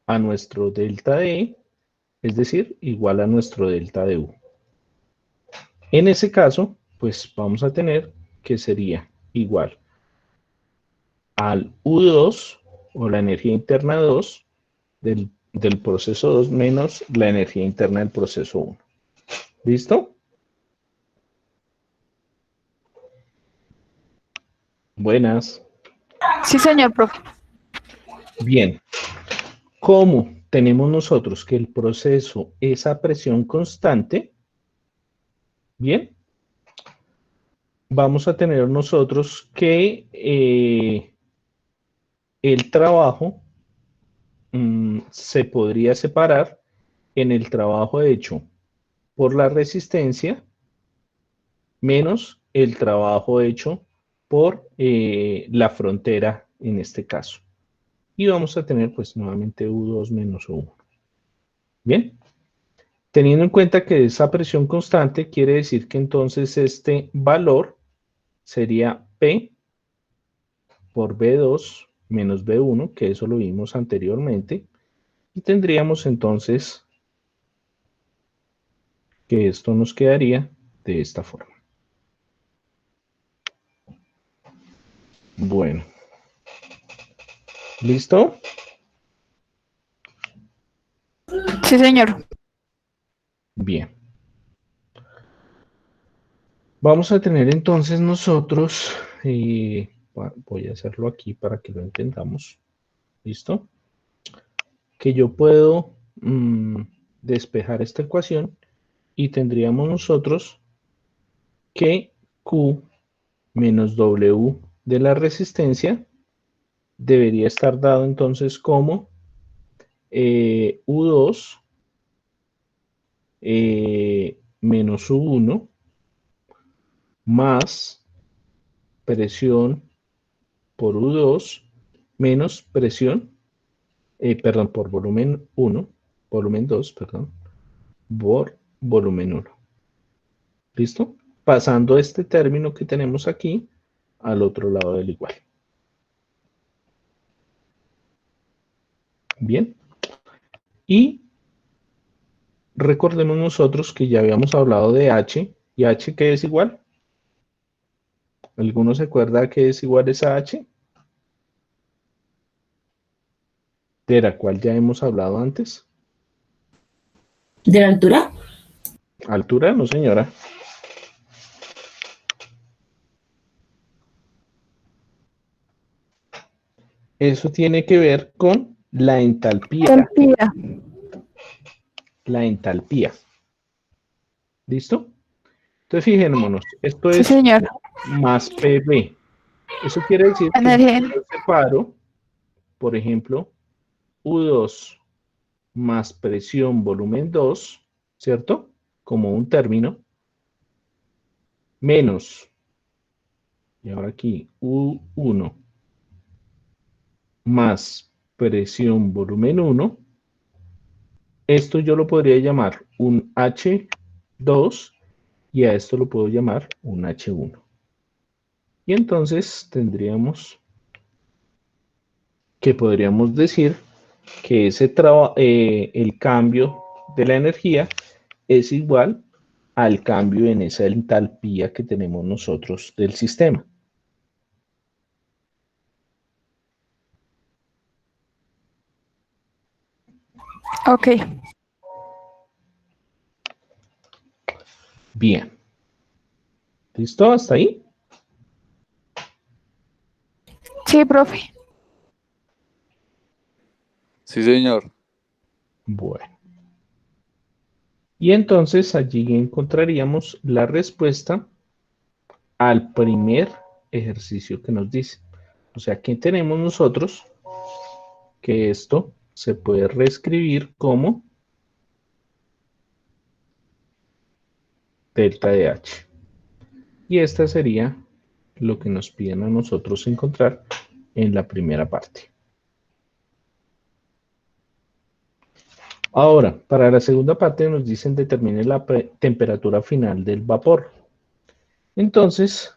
a nuestro delta D, es decir, igual a nuestro delta de U. En ese caso, pues vamos a tener que sería igual al U2 o la energía interna 2 del proceso 2 menos la energía interna del proceso 1. ¿Listo? Buenas. Sí, señor profe. Bien. ¿Cómo tenemos nosotros que el proceso es a presión constante? Bien. Vamos a tener nosotros que el trabajo se podría separar en el trabajo hecho por la resistencia menos el trabajo hecho por la frontera en este caso. Y vamos a tener pues nuevamente U2 menos U1. Bien. Teniendo en cuenta que esa presión constante quiere decir que entonces este valor sería P por B2 menos B1, que eso lo vimos anteriormente, y tendríamos entonces que esto nos quedaría de esta forma. Bueno. ¿Listo? Sí, señor. Bien. Vamos a tener entonces nosotros, voy a hacerlo aquí para que lo entendamos. ¿Listo? Que yo puedo despejar esta ecuación y tendríamos nosotros que Q menos W de la resistencia debería estar dado entonces como U2 menos U1 más presión por U2 menos presión, por volumen 1, volumen 2, perdón, por volumen 1. ¿Listo? Pasando este término que tenemos aquí al otro lado del igual. Bien. Y recordemos nosotros que ya habíamos hablado de H. ¿Y H qué es igual? ¿Alguno se acuerda que es igual esa H? ¿De la cual ya hemos hablado antes? ¿De la altura? ¿Altura? No, señora. Eso tiene que ver con la entalpía. la entalpía. ¿Listo? Entonces, fijémonos, esto Sí, es señor. más PV. Eso quiere decir que Energía. yo separo, por ejemplo, U2 más presión volumen 2, ¿cierto? Como un término, menos, y ahora aquí, U1 más presión volumen 1. Esto yo lo podría llamar un H2 y a esto lo puedo llamar un H1. Y entonces tendríamos que podríamos decir que el cambio de la energía es igual al cambio en esa entalpía que tenemos nosotros del sistema. Ok. Bien. ¿Listo? ¿Hasta ahí? Sí, profe. Sí, señor. Bueno. Y entonces allí encontraríamos la respuesta al primer ejercicio que nos dice. O sea, aquí tenemos nosotros que esto se puede reescribir como delta de H. Y esta sería lo que nos piden a nosotros encontrar en la primera parte. Ahora, para la segunda parte nos dicen determine la temperatura final del vapor. Entonces,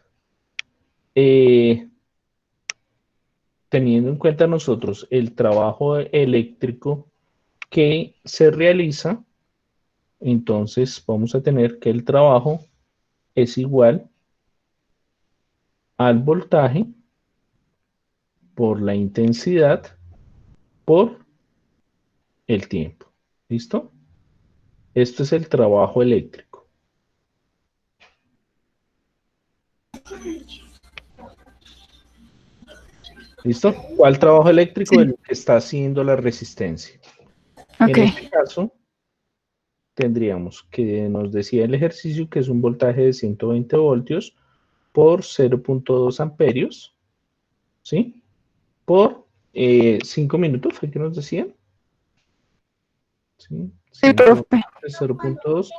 teniendo en cuenta nosotros el trabajo eléctrico que se realiza, entonces vamos a tener que el trabajo es igual al voltaje por la intensidad por el tiempo. ¿Listo? Esto es el trabajo eléctrico. ¿Listo? ¿Cuál trabajo eléctrico? Sí. El que está haciendo la resistencia. Okay. En este caso, tendríamos que nos decía el ejercicio que es un voltaje de 120 voltios por 0.2 amperios, ¿sí? Por 5 minutos, ¿fue que nos decían? Sí, 0.2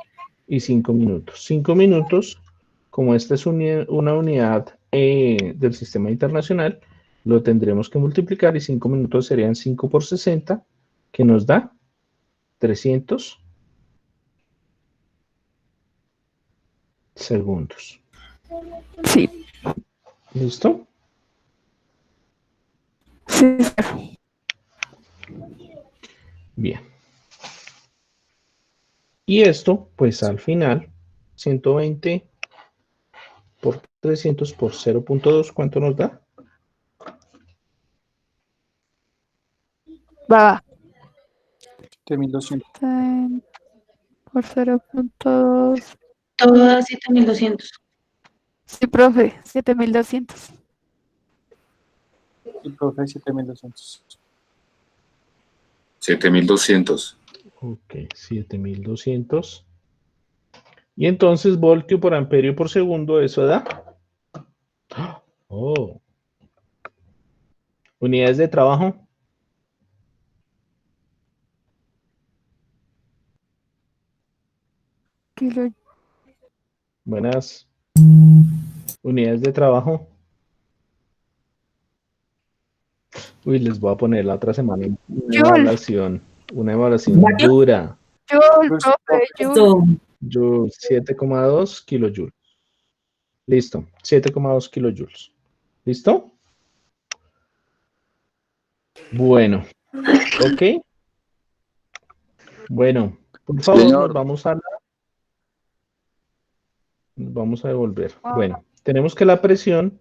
y 5 minutos. 5 minutos, como esta es una unidad del sistema internacional, lo tendremos que multiplicar y 5 minutos serían 5 por 60, que nos da 300 segundos. Sí. ¿Listo? Sí. Bien. Y esto, pues al final, 120 por 300 por 0.2, ¿cuánto nos da? Va. 7200. Por 0.2. Todo da 7200. Sí, profe, 7200. Y profe, 7200. 7200. Ok, 7200. Y entonces voltio por amperio por segundo, ¿eso da? Oh. Unidades de trabajo. Buenas. Unidades de trabajo. Uy, les voy a poner la otra semana una evaluación dura. Joule, profe, Joule. Joule, 7,2 kilojoules. Listo, 7,2 kilojoules. ¿Listo? Bueno, ok. Bueno, por favor, Señor. nos vamos a devolver. Bueno, tenemos que la presión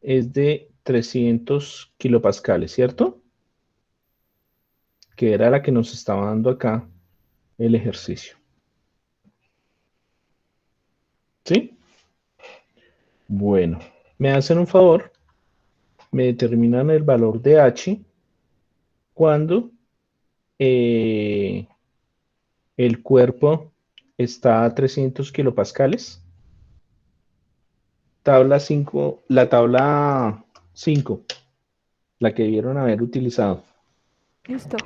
es de 300 kilopascales, ¿cierto? Que era la que nos estaba dando acá el ejercicio. ¿Sí? Bueno, me hacen un favor, me determinan el valor de H cuando el cuerpo está a 300 kilopascales. Tabla 5, la tabla 5, la que debieron haber utilizado. Listo.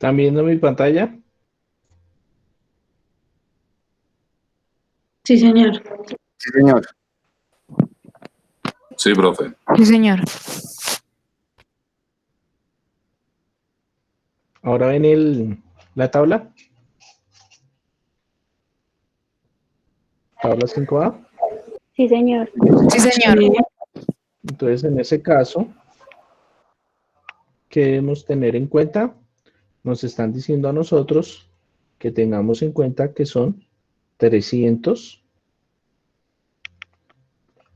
¿Están viendo mi pantalla? Sí, señor. Sí, señor. Sí, profe. Sí, señor. Ahora ven la tabla. Tabla 5A. Sí, señor. Sí, señor. Entonces, en ese caso, ¿qué debemos tener en cuenta? Nos están diciendo a nosotros que tengamos en cuenta que son 300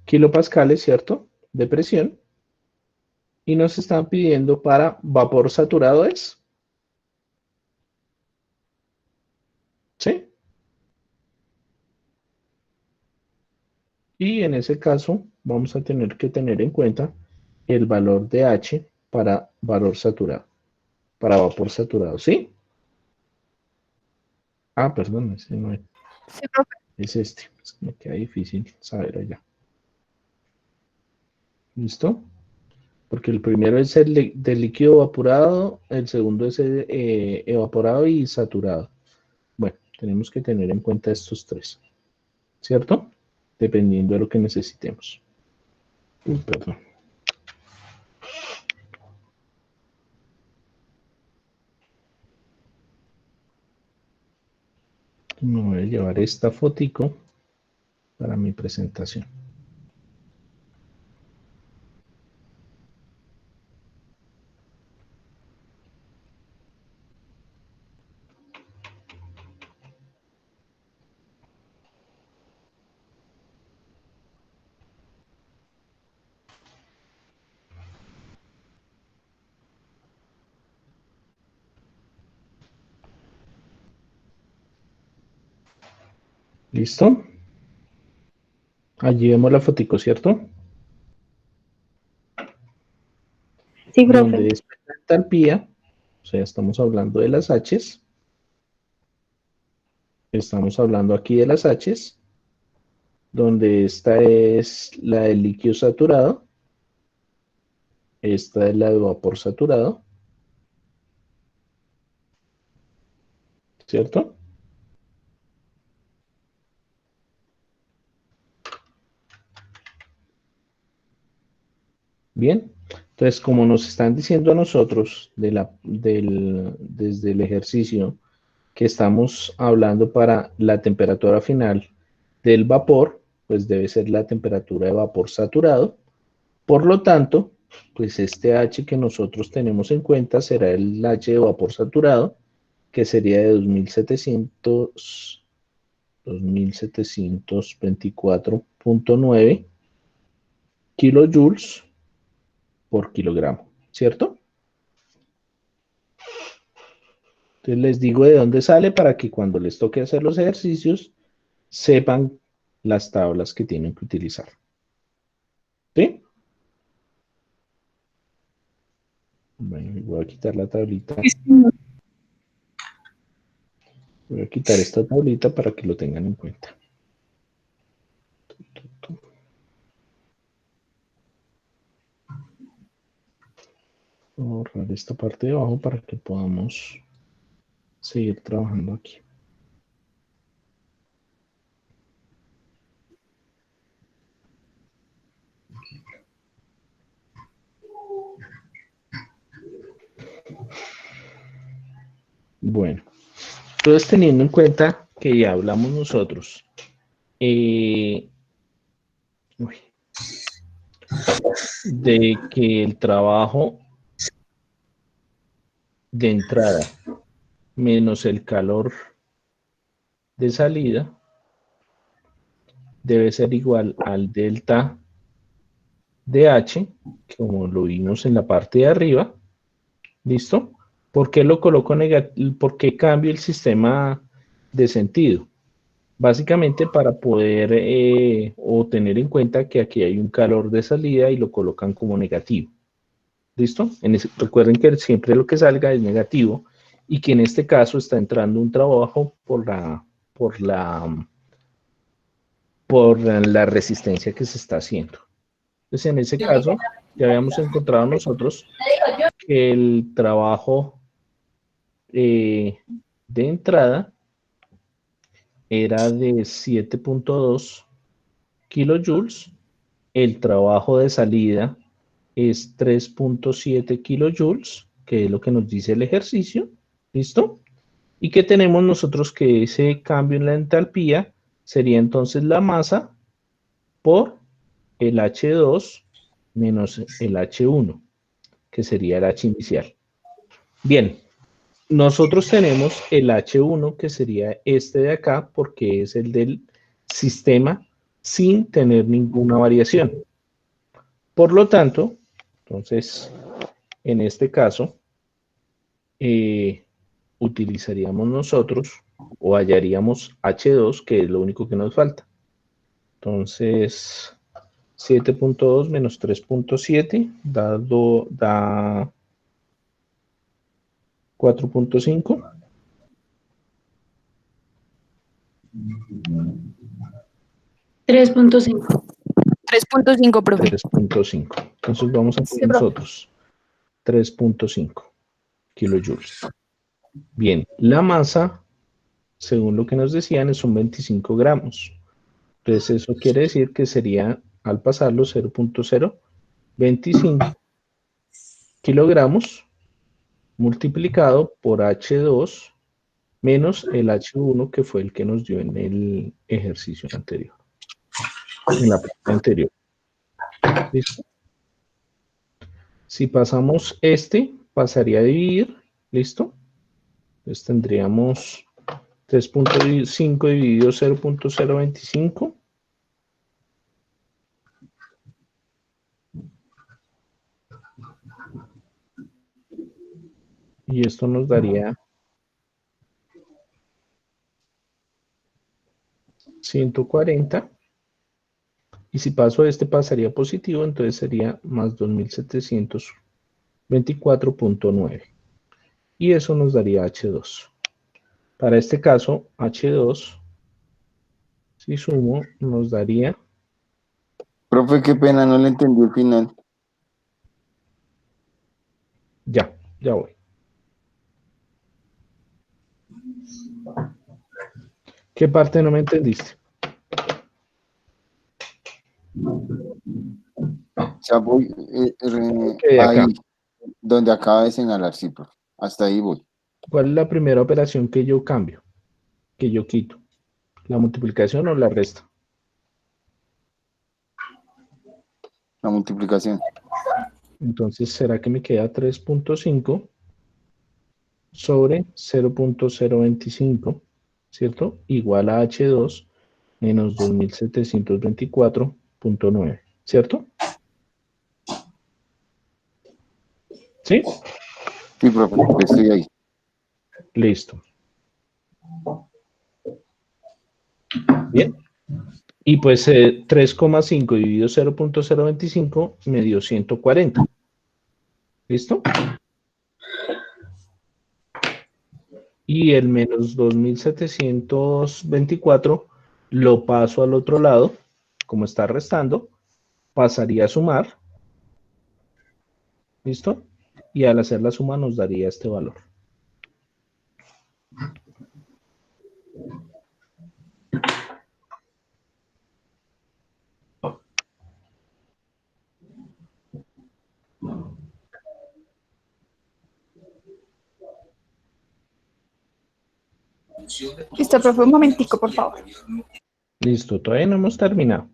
kilopascales, ¿cierto? De presión. Y nos están pidiendo para vapor saturado, ¿es? ¿Sí? Y en ese caso, vamos a tener que tener en cuenta el valor de H para valor saturado, para vapor saturado, ¿sí? Ah, perdón, ese no es. Sí, profe. Es este. Es que me queda difícil saber allá. ¿Listo? Porque el primero es el del líquido evaporado, el segundo es el, evaporado y saturado. Bueno, tenemos que tener en cuenta estos tres, ¿cierto? Dependiendo de lo que necesitemos. Perdón. Me voy a llevar esta fotico para mi presentación. ¿Listo? Allí vemos la fotico, ¿cierto? Sí, Donde profe. es la entalpía, o sea, estamos hablando de las H's. Estamos hablando aquí de las H's, donde esta es la del líquido saturado, esta es la de vapor saturado, ¿cierto? Bien, entonces como nos están diciendo a nosotros desde el ejercicio que estamos hablando para la temperatura final del vapor, pues debe ser la temperatura de vapor saturado. Por lo tanto, pues este H que nosotros tenemos en cuenta será el H de vapor saturado, que sería de 2724.9 kilojoules por kilogramo, ¿cierto? Entonces les digo de dónde sale para que cuando les toque hacer los ejercicios sepan las tablas que tienen que utilizar. ¿Sí? Bueno, voy a quitar la tablita. Voy a quitar esta tablita para que lo tengan en cuenta. Voy a borrar esta parte de abajo para que podamos seguir trabajando aquí. Bueno, entonces teniendo en cuenta que ya hablamos nosotros de que el trabajo de entrada menos el calor de salida debe ser igual al delta de H, como lo vimos en la parte de arriba. ¿Listo? ¿Por qué lo coloco negativo? ¿Por qué cambio el sistema de sentido? Básicamente para poder o tener en cuenta que aquí hay un calor de salida y lo colocan como negativo. ¿Listo? Recuerden que siempre lo que salga es negativo y que en este caso está entrando un trabajo por la resistencia que se está haciendo. Entonces, en ese caso, ya habíamos encontrado nosotros que el trabajo de entrada era de 7.2 kilojoules, el trabajo de salida es 3.7 kilojoules, que es lo que nos dice el ejercicio, ¿listo? Y que tenemos nosotros que ese cambio en la entalpía sería entonces la masa por el H2 menos el H1, que sería el H inicial. Bien, nosotros tenemos el H1, que sería este de acá, porque es el del sistema sin tener ninguna variación. Por lo tanto, entonces, en este caso, utilizaríamos nosotros o hallaríamos H2, que es lo único que nos falta. Entonces, 7.2 menos 3.7 da 4.5. 3.5. 3.5, profe. 3.5. Entonces vamos a poner nosotros 3.5 kilojoules. Bien, la masa, según lo que nos decían, son 25 gramos. Entonces eso quiere decir que sería, al pasarlo, 0.025 kilogramos multiplicado por H2 menos el H1, que fue el que nos dio en el ejercicio anterior. En la parte anterior. ¿Listo? Si pasamos pasaría a dividir. ¿Listo? Entonces tendríamos 3.5 dividido 0.025. Y esto nos daría 140. Y si paso pasaría positivo, entonces sería más 2724.9. Y eso nos daría H2. Para este caso, H2, si sumo, nos daría... Profe, qué pena, no le entendí el final. Ya voy. ¿Qué parte no me entendiste? O sea, voy ahí, donde acaba de señalar, sí, profe. Hasta ahí voy. ¿Cuál es la primera operación que yo cambio? Que yo quito. ¿La multiplicación o la resta? La multiplicación. Entonces, ¿será que me queda 3.5 sobre 0.025, ¿cierto? Igual a H2 menos 2724.9, ¿cierto? ¿Sí? Sí, profe, estoy ahí. Listo. Bien. Y pues 3,5 dividido 0.025 me dio 140. ¿Listo? Y el menos 2724 lo paso al otro lado, como está restando, pasaría a sumar. ¿Listo? y al hacer la suma nos daría este valor. Listo, profe, un momentico, por favor. Listo, todavía no hemos terminado.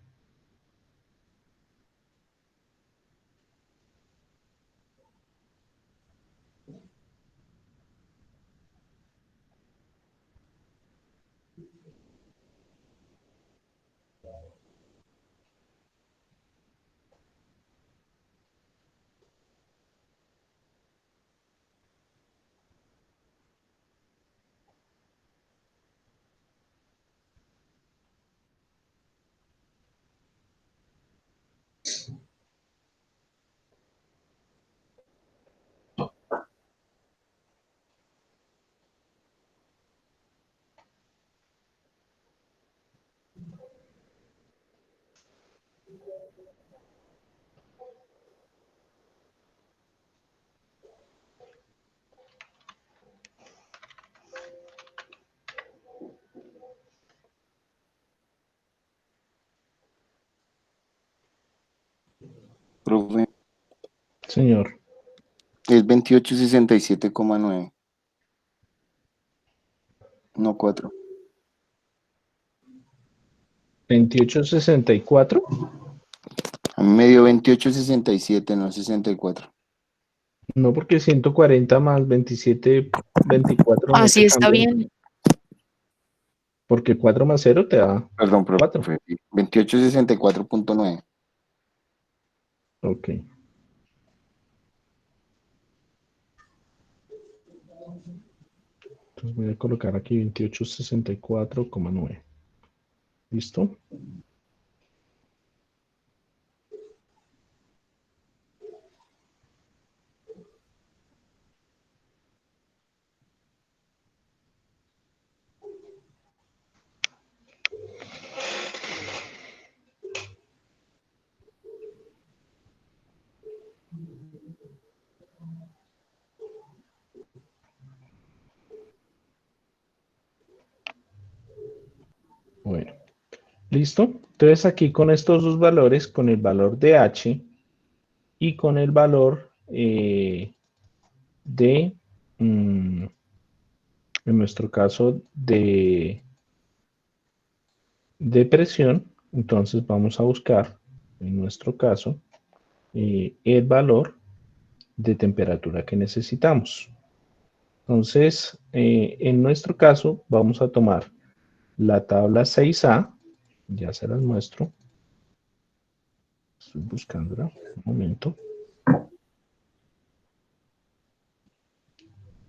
Profe, Señor. es 2867,9. No 4. 2864. A mí me dio 2867, no 64. No, porque 140 más 27, 24. no Así te está cambia. bien. Porque 4 más 0 te da Perdón, 4. profe. 2864,9. Ok. Entonces voy a colocar aquí 2864,9. ¿Listo? Bueno, ¿listo? Entonces aquí con estos dos valores, con el valor de H y con el valor en nuestro caso, de presión, entonces vamos a buscar, en nuestro caso, el valor de temperatura que necesitamos. Entonces, en nuestro caso, vamos a tomar la tabla 6A, ya se las muestro. Estoy buscándola, un momento.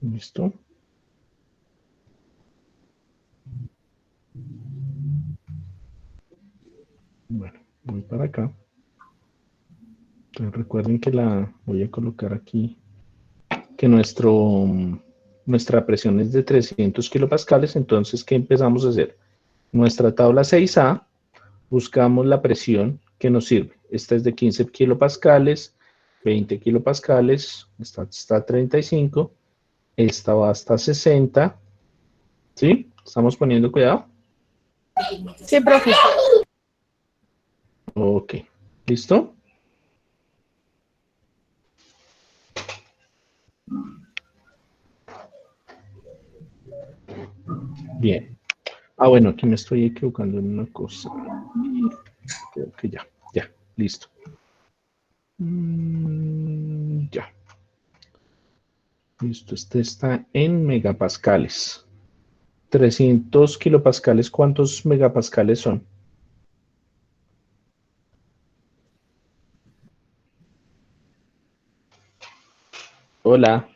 ¿Listo? Bueno, voy para acá. Entonces recuerden que la voy a colocar aquí, que nuestra presión es de 300 kilopascales. Entonces, ¿qué empezamos a hacer? Nuestra tabla 6A, buscamos la presión que nos sirve. Esta es de 15 kilopascales, 20 kilopascales, esta está a 35, esta va hasta 60. ¿Sí? ¿Estamos poniendo cuidado? Sí, profe. Ok, ¿listo? Bien. Ah, bueno, aquí me estoy equivocando en una cosa. Creo que ya, listo. Ya. Listo, este está en megapascales. 300 kilopascales, ¿cuántos megapascales son? Hola.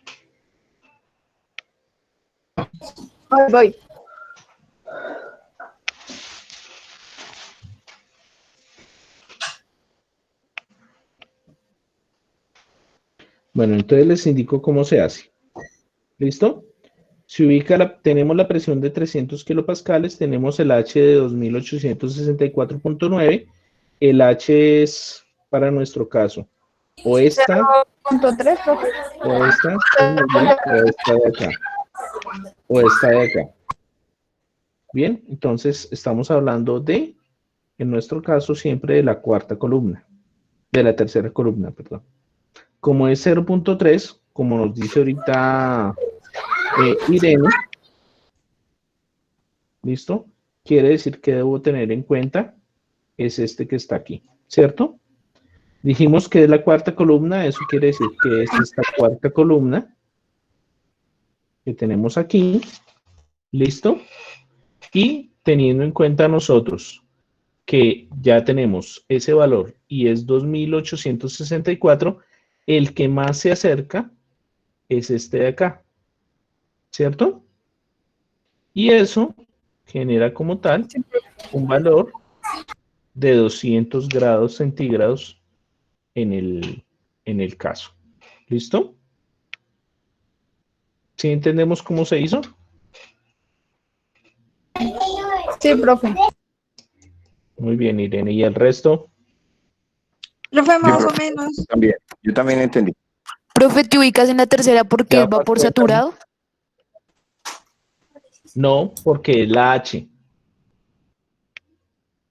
Voy. Bueno, entonces les indico cómo se hace. ¿Listo? Se ubica, tenemos la presión de 300 kilopascales, tenemos el H de 2864,9. El H es, para nuestro caso, O esta, 0.3, profe. o esta, o esta de acá. O esta de acá. Bien, entonces estamos hablando de, en nuestro caso, siempre de la cuarta columna. De la tercera columna, perdón. Como es 0.3, como nos dice ahorita Irene, ¿listo? Quiere decir que debo tener en cuenta es este que está aquí, ¿cierto? Dijimos que es la cuarta columna, eso quiere decir que es esta cuarta columna que tenemos aquí, ¿listo? Y teniendo en cuenta nosotros que ya tenemos ese valor y es 2.864, el que más se acerca es este de acá, ¿cierto? Y eso genera como tal un valor de 200 grados centígrados en el caso. ¿Listo? ¿Sí entendemos cómo se hizo? Sí, profe. Muy bien, Irene. ¿Y el resto? Profe, más o menos. También, yo también entendí. Profe, ¿te ubicas en la tercera porque es vapor saturado? No, porque es la H.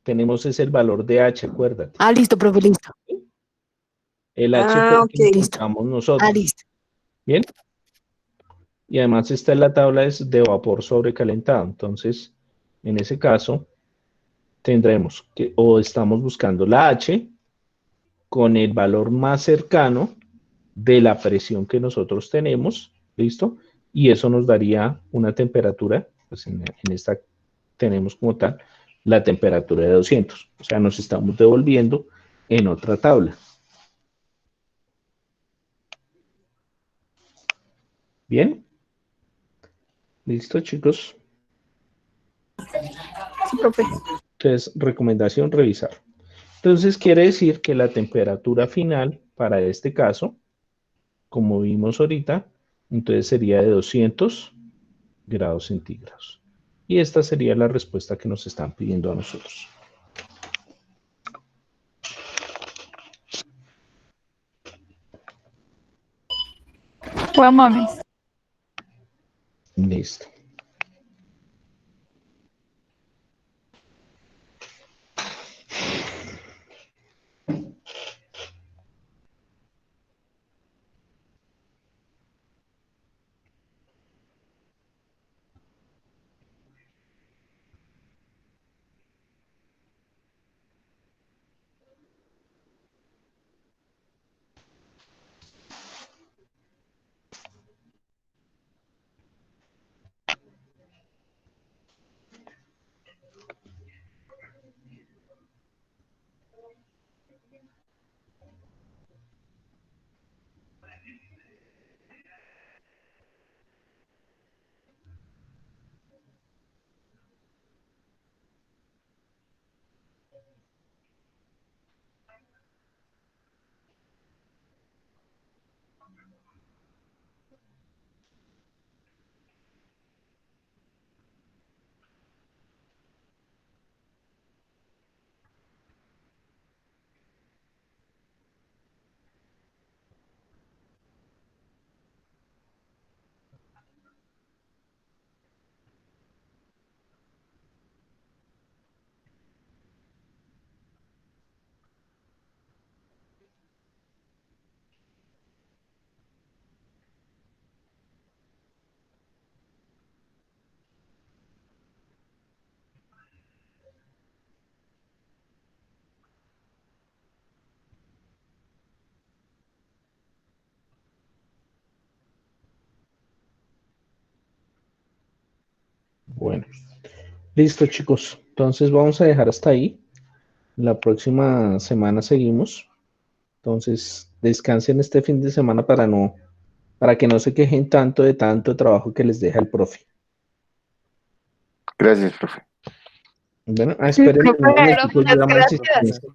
Tenemos es el valor de H, acuérdate. Ah, listo, profe, listo. El H fue el que encontramos nosotros. Ah, listo. Bien. Y además esta es la tabla de vapor sobrecalentado. Entonces, en ese caso, tendremos que, o estamos buscando la H con el valor más cercano de la presión que nosotros tenemos, ¿listo? Y eso nos daría una temperatura, pues en esta tenemos como tal la temperatura de 200. O sea, nos estamos devolviendo en otra tabla. ¿Bien? ¿Listo, chicos? Sí, profe. Entonces, recomendación, revisar. Entonces, quiere decir que la temperatura final para este caso, como vimos ahorita, entonces sería de 200 grados centígrados. Y esta sería la respuesta que nos están pidiendo a nosotros. One moment. Listo. Bueno, listo, chicos. Entonces vamos a dejar hasta ahí. La próxima semana seguimos. Entonces, descansen este fin de semana para que no se quejen tanto trabajo que les deja el profe. Gracias, profe. Bueno, esperen un momentico, yo llamo a Gracias. asistencia.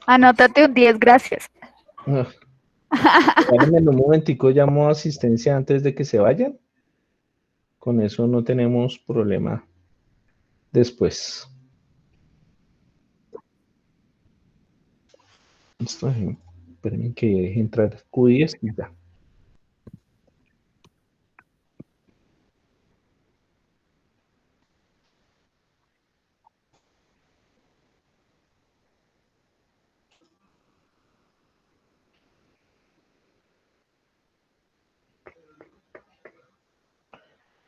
Anótate un 10, gracias. Espérenme un momentico, llamo a asistencia antes de que se vayan. Con eso no tenemos problema después. Listo. Esperen que deje entrar Q10 y ya.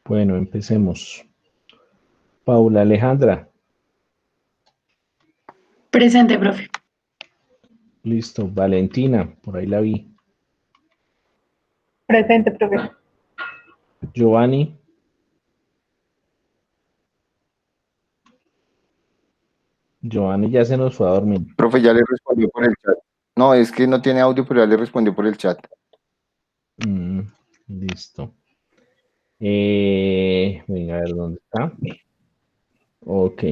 Bueno, empecemos. Paula Alejandra. Presente, profe. Listo. Valentina, por ahí la vi. Presente, profe. Giovanni. Giovanni ya se nos fue a dormir. Profe, ya le respondió por el chat. No, es que no tiene audio, pero ya le respondió por el chat. Listo. Venga, a ver dónde está. Ok.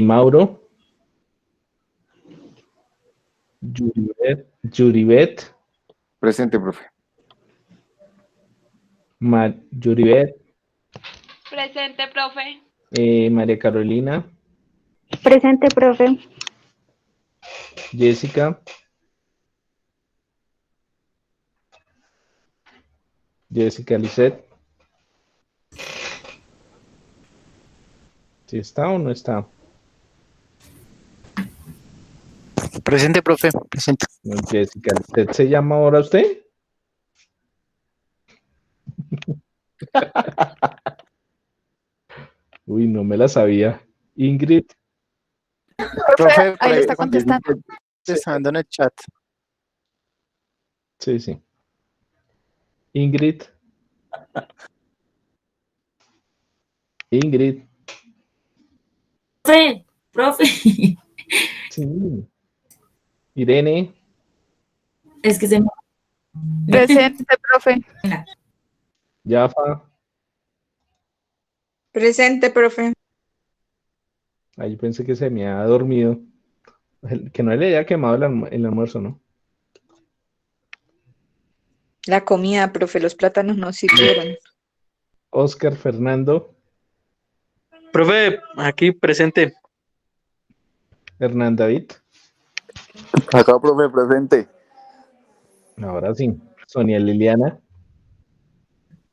Mauro. Yuribet. Presente, profe. Yuribet. Presente, profe. María Carolina. Presente, profe. Jessica. Jessica Lisset. ¿Sí está o no está? Presente, profe. Presente. No, Jessica Lisset, ¿se llama ahora usted? Uy, no me la sabía. Ingrid. Profe, ahí le está contestando. Contestando en el chat. Sí, sí. Ingrid. Ingrid. Profe. Sí. Irene. Es que se me... Presente, profe. Yafa. Presente, profe. Ahí pensé que se me había dormido. Que no le haya quemado el almuerzo, ¿no? La comida, profe, los plátanos no sirvieron. Oscar Fernando. Profe, aquí presente. Hernán David. Acá, profe, presente. Ahora sí. Sonia Liliana.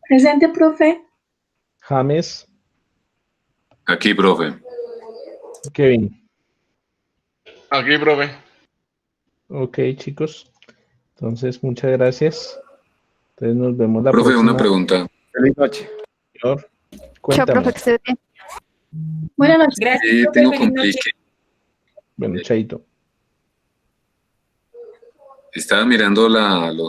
Presente, profe. James. Aquí, profe. Kevin. Aquí, profe. Ok, chicos. Entonces, muchas gracias. Entonces nos vemos la Profe, próxima. una pregunta. Feliz noche. Chao, Cuéntame. profe, que esté bien. Buenas noches. Gracias, Tengo profe. Feliz noche. complique. Bueno, chaito. Estaba mirando los